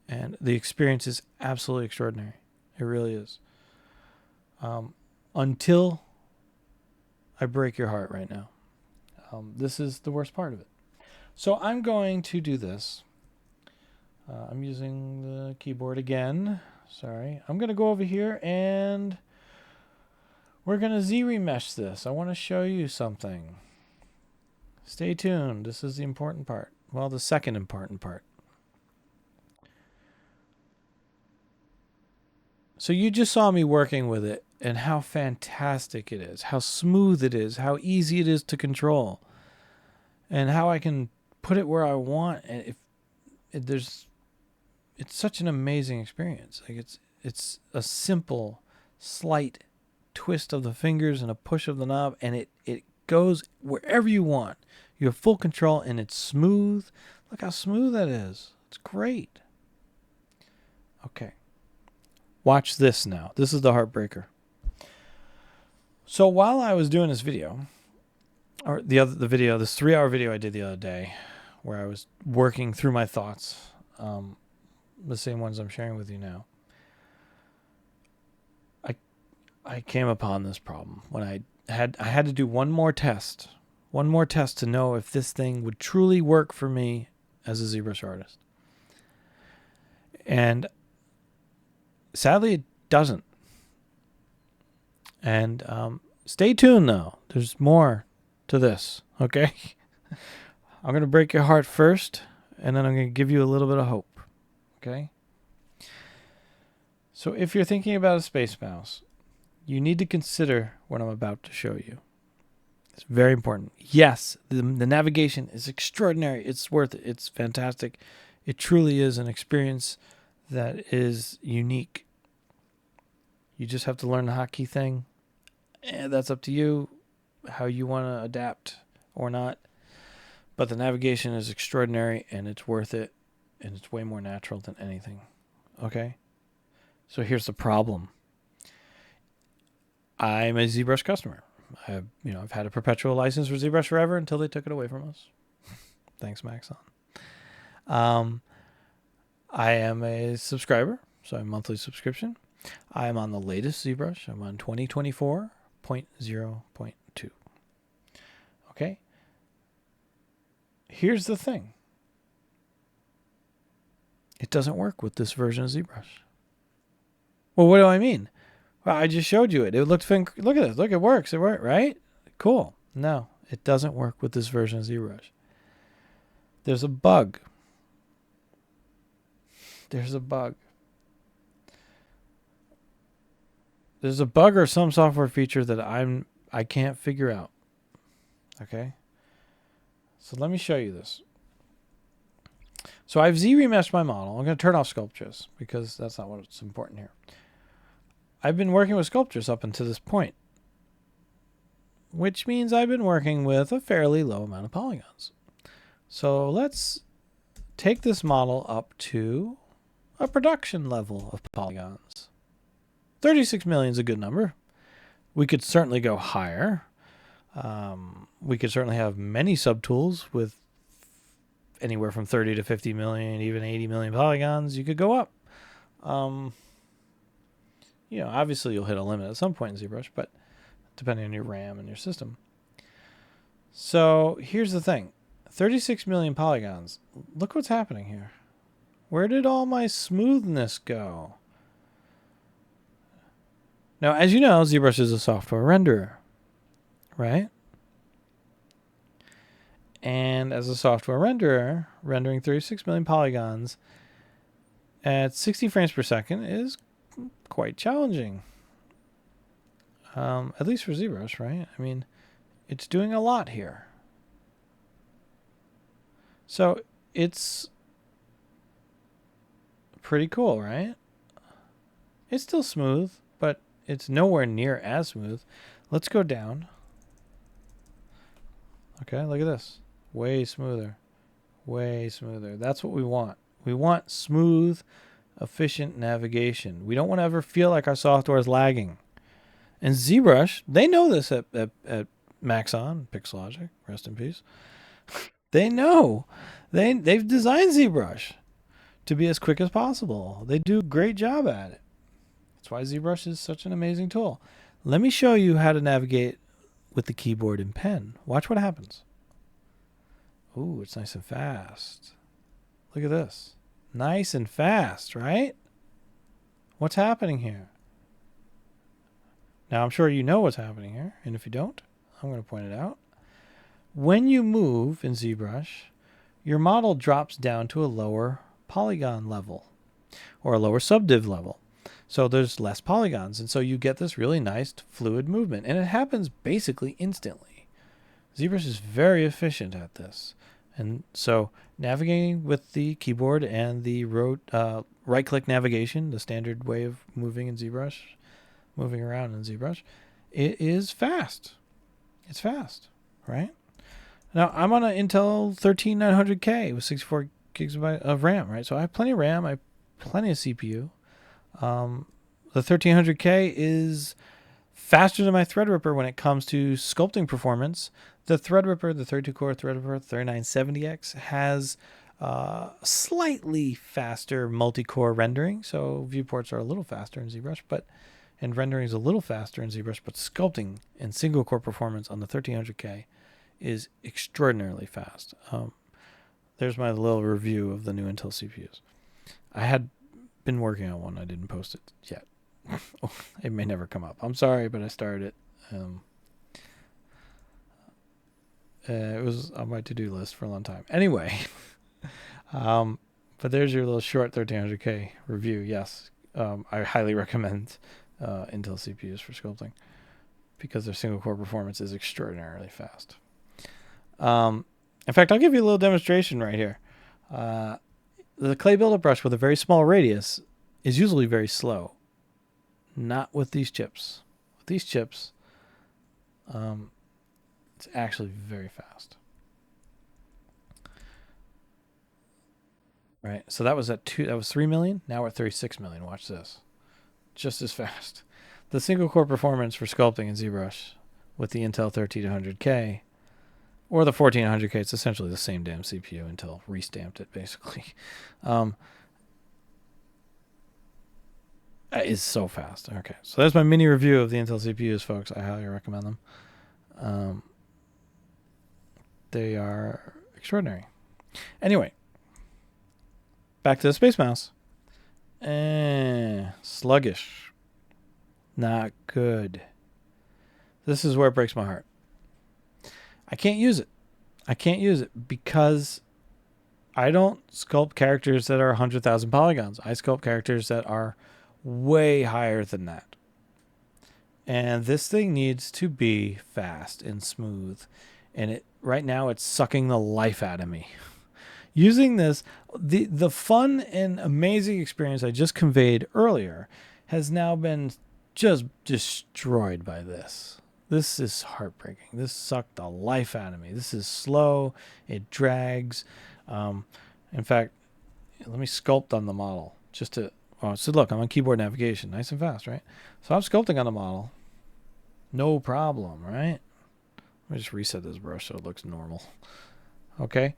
And the experience is absolutely extraordinary. It really is. Until I break your heart right now. This is the worst part of it. So I'm going to do this. I'm using the keyboard again. Sorry. I'm going to go over here and we're going to Z-remesh this. I want to show you something. Stay tuned. This is the important part. Well, the second important part. So you just saw me working with it and how fantastic it is, how smooth it is, how easy it is to control, and how I can put it where I want. And it's such an amazing experience. Like it's a simple, slight twist of the fingers and a push of the knob, and it goes wherever you want. You have full control, and it's smooth. Look how smooth that is. It's great. Okay. Watch this now. This is the heartbreaker. So while I was doing this video, or the video, this 3-hour video I did the other day, where I was working through my thoughts, the same ones I'm sharing with you now, I came upon this problem when I had to do one more test to know if this thing would truly work for me as a ZBrush artist. And sadly, it doesn't. And stay tuned, though. There's more to this, okay? I'm going to break your heart first, and then I'm going to give you a little bit of hope, okay? So if you're thinking about a Space Mouse, you need to consider what I'm about to show you. It's very important. Yes, the navigation is extraordinary. It's worth it. It's fantastic. It truly is an experience that is unique. You just have to learn the hotkey thing. And that's up to you, how you want to adapt or not. But the navigation is extraordinary, and it's worth it, and it's way more natural than anything. Okay? So here's the problem. I'm a ZBrush customer. I've had a perpetual license for ZBrush forever until they took it away from us. Thanks, Maxon. I am a subscriber, so I have a monthly subscription. I am on the latest ZBrush. I'm on 2024.0.2. Okay? Here's the thing. It doesn't work with this version of ZBrush. Well, what do I mean? Well, I just showed you it. It looked look at this. Look, it works. It worked, right? Cool. No, it doesn't work with this version of ZBrush. There's a bug. There's a bug. There's a bug or some software feature that I can't figure out. Okay? So let me show you this. So I've Z-remeshed my model. I'm going to turn off sculptures because that's not what's important here. I've been working with sculptures up until this point, which means I've been working with a fairly low amount of polygons. So let's take this model up to a production level of polygons. 36 million is a good number. We could certainly go higher. We could certainly have many subtools with anywhere from 30 to 50 million, even 80 million polygons. You could go up. Obviously you'll hit a limit at some point in ZBrush, but depending on your RAM and your system. So here's the thing. 36 million polygons. Look what's happening here. Where did all my smoothness go? Now, as you know, ZBrush is a software renderer, right? And as a software renderer, rendering 36 million polygons at 60 frames per second is quite challenging. At least for ZBrush, right? I mean, it's doing a lot here. So it's pretty cool, right? It's still smooth, but it's nowhere near as smooth. Let's go down. Okay, look at this. Way smoother. Way smoother. That's what we want. We want smooth, efficient navigation. We don't want to ever feel like our software is lagging. And ZBrush, they know this at Maxon, Pixelogic, rest in peace. They know. They've designed ZBrush to be as quick as possible. They do a great job at it. That's why ZBrush is such an amazing tool. Let me show you how to navigate with the keyboard and pen. Watch what happens. Ooh, it's nice and fast. Look at this. Nice and fast, right? What's happening here? Now, I'm sure you know what's happening here, and if you don't, I'm going to point it out. When you move in ZBrush, your model drops down to a lower polygon level, or a lower subdiv level. So there's less polygons, and so you get this really nice fluid movement, and it happens basically instantly. ZBrush is very efficient at this. And so navigating with the keyboard and the right-click navigation, the standard way of moving in ZBrush, moving around in ZBrush, it is fast. It's fast, right? Now, I'm on an Intel 13900K with 64 gigabytes of RAM, right? So I have plenty of RAM. I have plenty of CPU. The 1300K is faster than my Threadripper when it comes to sculpting performance. The Threadripper, the 32-core Threadripper 3970X, has slightly faster multi-core rendering, so viewports are a little faster in ZBrush, and rendering is a little faster in ZBrush, but sculpting and single-core performance on the 1300K is extraordinarily fast. There's my little review of the new Intel CPUs. I had been working on one. I didn't post it yet. It may never come up. I'm sorry, but I started it. It was on my to-do list for a long time. Anyway, but there's your little short 1300K review. Yes, I highly recommend Intel CPUs for sculpting because their single-core performance is extraordinarily fast. In fact, I'll give you a little demonstration right here. The clay buildup brush with a very small radius is usually very slow. Not with these chips. With these chips, it's actually very fast. Right, so that was at 3 million. Now we're at 36 million. Watch this. Just as fast. The single core performance for sculpting in ZBrush with the Intel 1300K or the 1400K, it's essentially the same damn CPU. Intel restamped it basically. Is so fast. Okay, so that's my mini review of the Intel CPUs, folks. I highly recommend them. They are extraordinary. Anyway, back to the SpaceMouse. Sluggish. Not good. This is where it breaks my heart. I can't use it. I can't use it because I don't sculpt characters that are 100,000 polygons. I sculpt characters that are way higher than that. And this thing needs to be fast and smooth. And right now it's sucking the life out of me. Using this, the fun and amazing experience I just conveyed earlier has now been just destroyed by this. This is heartbreaking. This sucked the life out of me. This is slow. It drags. In fact, let me sculpt on the model just to... so look, I'm on keyboard navigation. Nice and fast, right? So I'm sculpting on the model. No problem, right? Let me just reset this brush so it looks normal. Okay.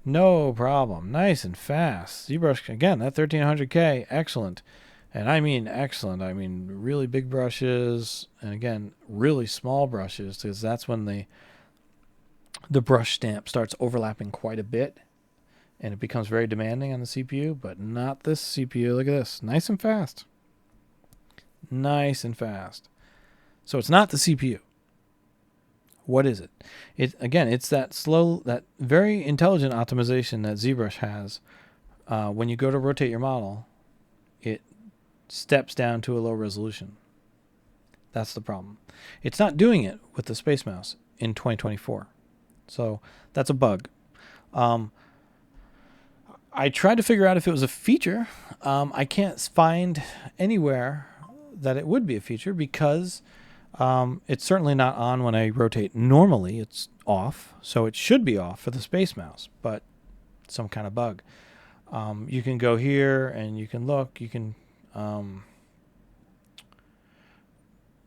No problem. Nice and fast. ZBrush, again, that 1300K, excellent. And I mean excellent. I mean really big brushes. And again, really small brushes, because that's when the brush stamp starts overlapping quite a bit. and it becomes very demanding on the CPU, but not this CPU. Look at this. Nice and fast. Nice and fast. So it's not the CPU. What is it? It's that slow, that very intelligent optimization that ZBrush has. When you go to rotate your model, it steps down to a low resolution. That's the problem. It's not doing it with the SpaceMouse in 2024. So that's a bug. I tried to figure out if it was a feature. I can't find anywhere that it would be a feature because it's certainly not on when I rotate. Normally it's off, so it should be off for the SpaceMouse, but some kind of bug. You can go here and you can look. You can,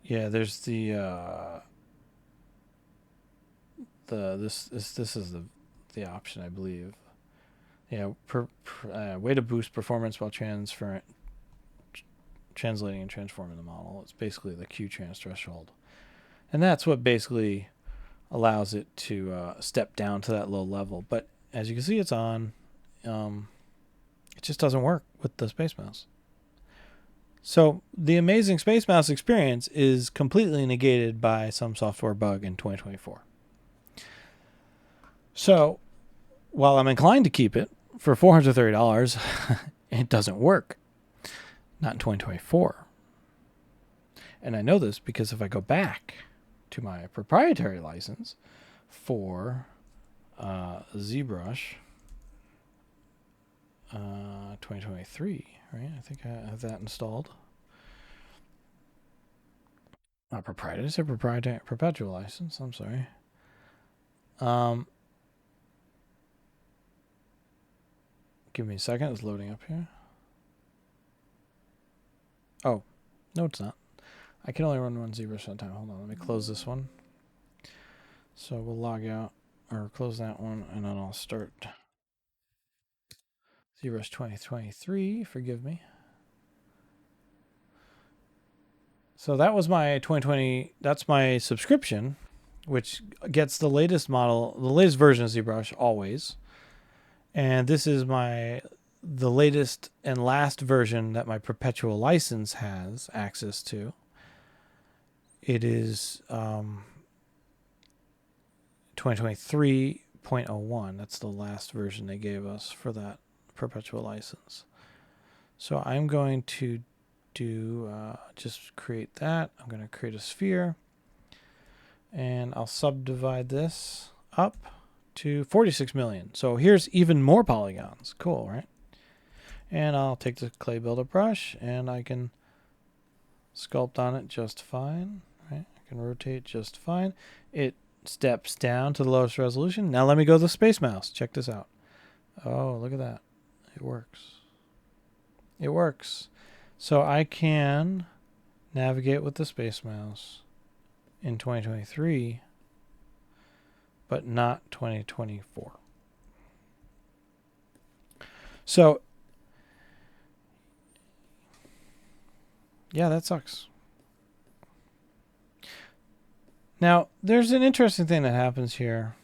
there's this is the option, I believe. Yeah, way to boost performance while translating and transforming the model. It's basically the Q-trans threshold. And that's what basically allows it to step down to that low level. But as you can see, it's on. It just doesn't work with the SpaceMouse. So the amazing SpaceMouse experience is completely negated by some software bug in 2024. So while I'm inclined to keep it for $430, it doesn't work. Not in 2024. And I know this because if I go back to my proprietary license for ZBrush 2023, right? I think I have that installed. Not proprietary, it's a perpetual license. I'm sorry. Give me a second. It's loading up here. Oh, no, it's not. I can only run one ZBrush at a time. Hold on, let me close this one. So we'll log out or close that one, and then I'll start ZBrush 2023. Forgive me. So that was my 2020. That's my subscription, which gets the latest model, the latest version of ZBrush always. And this is the latest and last version that my perpetual license has access to. It is 2023.01. That's the last version they gave us for that perpetual license. So I'm going to just create that. I'm going to create a sphere, and I'll subdivide this up to 46 million. So here's even more polygons. Cool, right? And I'll take the clay builder brush and I can sculpt on it just fine, right? I can rotate just fine. It steps down to the lowest resolution. Now let me go to the SpaceMouse. Check this out. Oh, look at that. It works. It works. So I can navigate with the SpaceMouse in 2023, but not 2024. So, yeah, that sucks. Now, there's an interesting thing that happens here.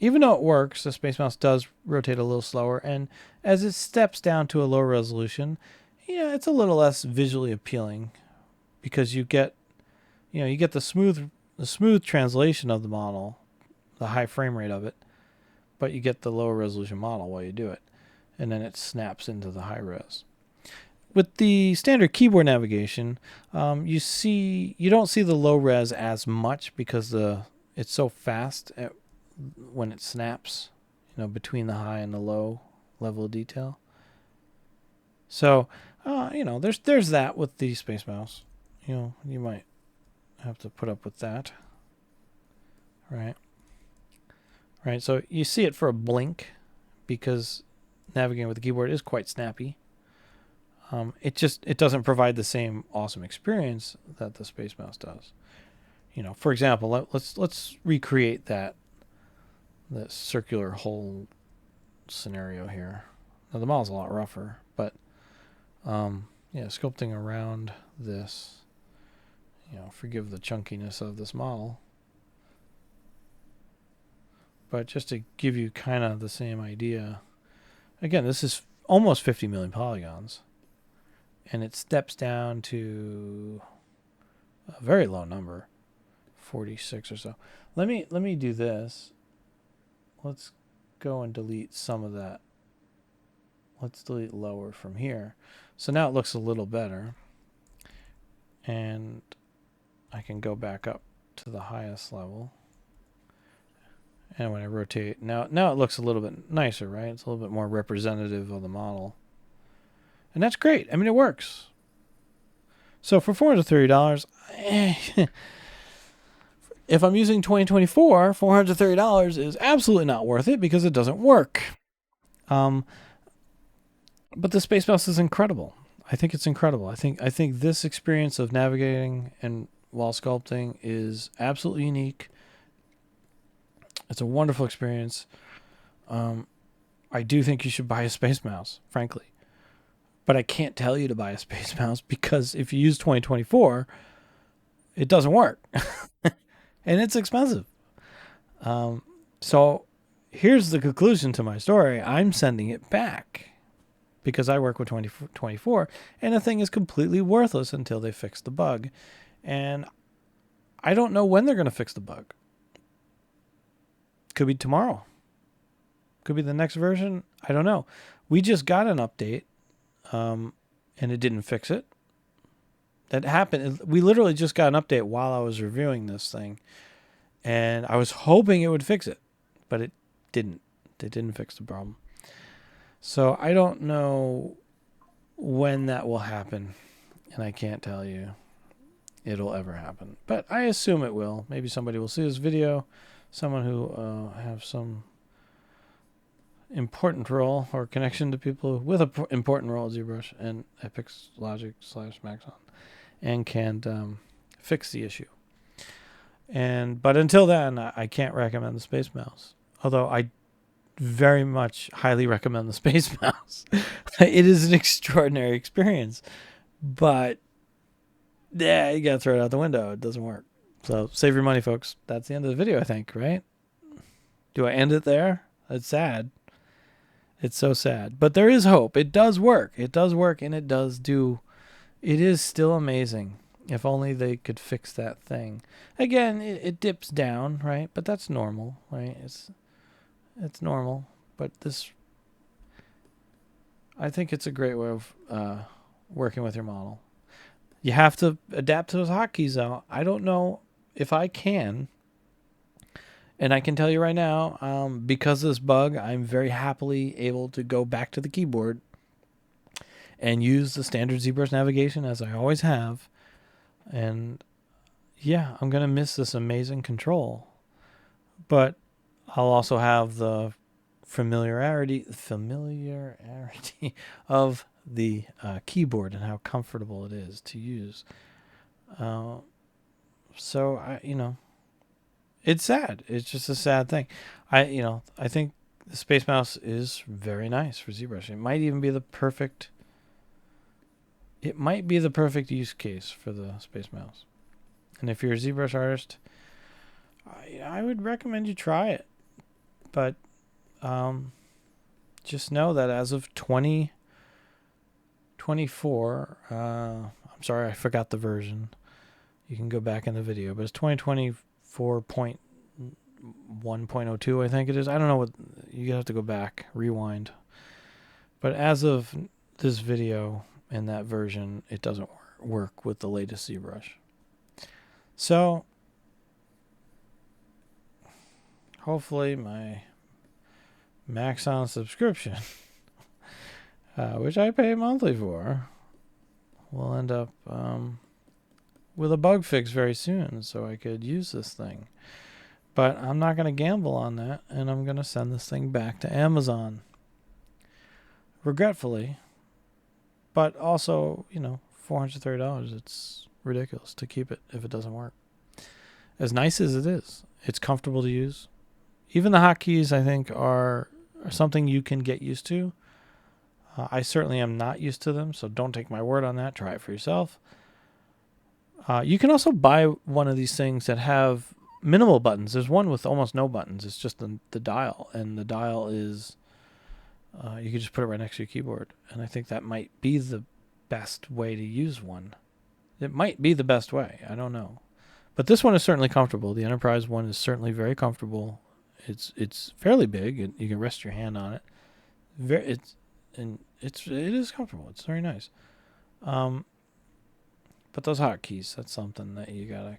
Even though it works, the SpaceMouse does rotate a little slower, and as it steps down to a lower resolution, it's a little less visually appealing because you get the smooth translation of the model, the high frame rate of it, but you get the lower resolution model while you do it, and then it snaps into the high res. With the standard keyboard navigation, you don't see the low res as much because it's so fast when it snaps, between the high and the low level of detail. So, there's that with the SpaceMouse. You might have to put up with that. Right. Right. So you see it for a blink because navigating with the keyboard is quite snappy. It doesn't provide the same awesome experience that the SpaceMouse does. For example, let's recreate that circular hole scenario here. Now the model's a lot rougher, but sculpting around this, forgive the chunkiness of this model. but just to give you kind of the same idea, again, this is almost 50 million polygons, and it steps down to a very low number, 46 or so. Let me do this. Let's go and delete some of that. Let's delete lower from here. So now it looks a little better. And I can go back up to the highest level. And when I rotate, now it looks a little bit nicer, right? It's a little bit more representative of the model. And that's great. I mean, it works. So for $430, if I'm using 2024, $430 is absolutely not worth it because it doesn't work. But the SpaceMouse is incredible. I think it's incredible. I think this experience of navigating and while sculpting is absolutely unique. It's a wonderful experience. I do think you should buy a SpaceMouse, frankly. But I can't tell you to buy a SpaceMouse because if you use 2024, it doesn't work. And it's expensive. So here's the conclusion to my story. I'm sending it back because I work with 2024, and the thing is completely worthless until they fix the bug. And I don't know when they're going to fix the bug. Could be tomorrow. Could be the next version. I don't know. We just got an update, and it didn't fix it. That happened. We literally just got an update while I was reviewing this thing, and I was hoping it would fix it, but it didn't. It didn't fix the problem. So I don't know when that will happen, and I can't tell you it'll ever happen. But I assume it will. Maybe somebody will see this video, someone who have some important role or connection to people with an important role at ZBrush and Epix Logic / Maxon, and can fix the issue. But until then, I can't recommend the SpaceMouse. Although I very much highly recommend the SpaceMouse. It is an extraordinary experience, but yeah, you gotta throw it out the window. It doesn't work. So save your money, folks. That's the end of the video, I think, right? Do I end it there? That's sad. It's so sad. But there is hope. It does work. It does work, and it does do. It is still amazing. If only they could fix that thing. Again, it dips down, right? But that's normal, right? It's normal. But this, I think it's a great way of working with your model. You have to adapt to those hotkeys, though. I don't know if I can. And I can tell you right now, because of this bug, I'm very happily able to go back to the keyboard and use the standard ZBrush navigation as I always have. And yeah, I'm going to miss this amazing control. But I'll also have the familiarity of the keyboard and how comfortable it is to use. So it's sad. It's just a sad thing. I think the SpaceMouse is very nice for ZBrush. It might even be the perfect. It might be the perfect use case for the SpaceMouse. And if you're a ZBrush artist, I would recommend you try it. But just know that as of 2024, I'm sorry, I forgot the version. You can go back in the video, but it's 2024.1.02, I think it is. I don't know what, you have to go back, rewind. But as of this video and that version, it doesn't work with the latest ZBrush. So hopefully my Maxon subscription, which I pay monthly for, will end up with a bug fix very soon so I could use this thing. But I'm not going to gamble on that, and I'm going to send this thing back to Amazon. Regretfully. But also, $430, it's ridiculous to keep it if it doesn't work. As nice as it is, it's comfortable to use. Even the hotkeys, I think, are something you can get used to. I certainly am not used to them, so don't take my word on that. Try it for yourself. You can also buy one of these things that have minimal buttons. There's one with almost no buttons. It's just the dial, and the dial is you can just put it right next to your keyboard. And I think that might be the best way to use one. It might be the best way. I don't know, but this one is certainly comfortable. The Enterprise one is certainly very comfortable. It's fairly big. You can rest your hand on it. It is comfortable. It's very nice. But those hotkeys, that's something that you're gonna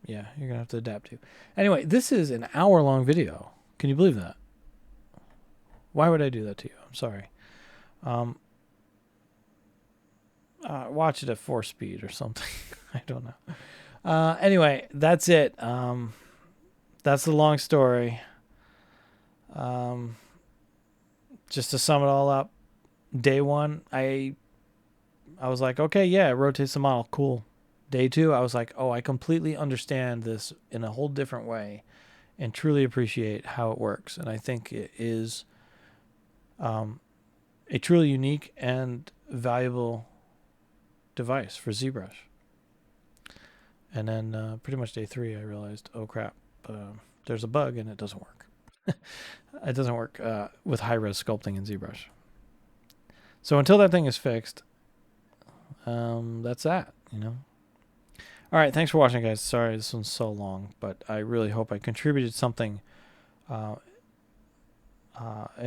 have to adapt to. Anyway, this is an hour-long video. Can you believe that? Why would I do that to you? I'm sorry. Watch it at 4 speed or something. I don't know. Anyway, that's it. That's the long story. Just to sum it all up, day 1, I was like, okay, yeah, it rotates the model, cool. Day 2, I was like, oh, I completely understand this in a whole different way and truly appreciate how it works. And I think it is a truly unique and valuable device for ZBrush. And then pretty much day 3, I realized, oh crap, there's a bug and it doesn't work. It doesn't work with high-res sculpting in ZBrush. So until that thing is fixed, that's that, you know. All right, thanks for watching, guys. Sorry this one's so long, but I really hope I contributed something. And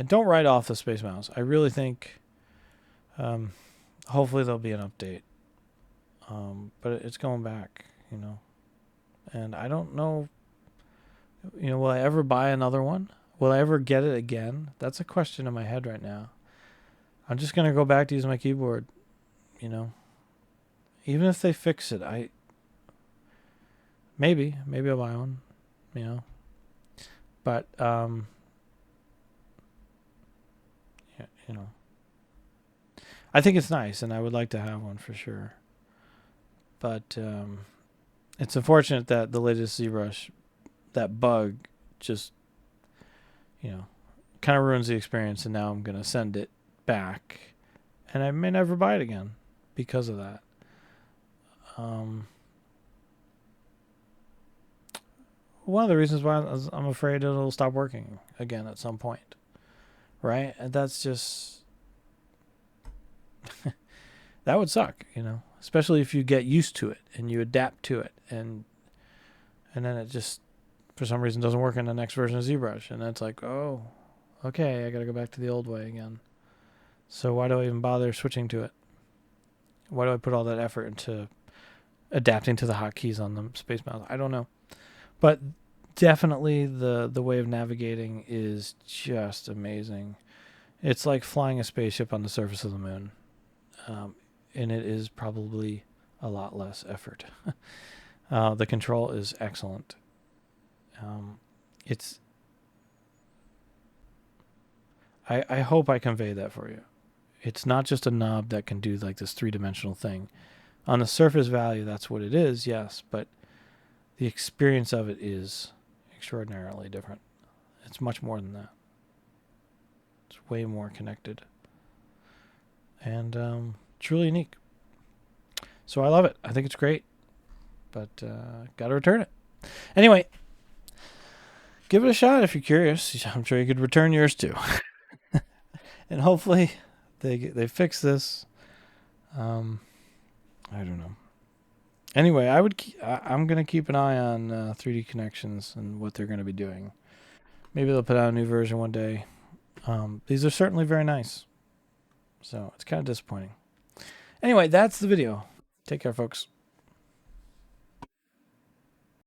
don't write off the SpaceMouse. I really think hopefully there'll be an update. But it's going back, you know. And I don't know, you know, will I ever buy another one? Will I ever get it again? That's a question in my head right now. I'm just going to go back to use my keyboard, you know. Even if they fix it, maybe I'll buy one, you know. But yeah, you know, I think it's nice, and I would like to have one for sure. But it's unfortunate that the latest ZBrush, that bug, just, you know, kind of ruins the experience. And now I'm gonna send it back, and I may never buy it again because of that. One of the reasons why I'm afraid it'll stop working again at some point, right? And that's just that would suck, you know, especially if you get used to it and you adapt to it, and then it just for some reason doesn't work in the next version of ZBrush, and it's like, oh, okay, I gotta go back to the old way again. So why do I even bother switching to it? Why do I put all that effort into adapting to the hotkeys on the SpaceMouse? I don't know. But definitely the way of navigating is just amazing. It's like flying a spaceship on the surface of the moon. And it is probably a lot less effort. The control is excellent. I hope I convey that for you. It's not just a knob that can do like this 3-dimensional thing. On the surface value, that's what it is, yes, but the experience of it is extraordinarily different. It's much more than that. It's way more connected. And truly unique. So I love it. I think it's great. But gotta return it. Anyway, give it a shot if you're curious. I'm sure you could return yours too. And hopefully they fix this. I don't know. Anyway, I'm gonna keep an eye on 3DConnexions and what they're gonna be doing. Maybe they'll put out a new version one day. These are certainly very nice. So it's kind of disappointing. Anyway, that's the video. Take care, folks.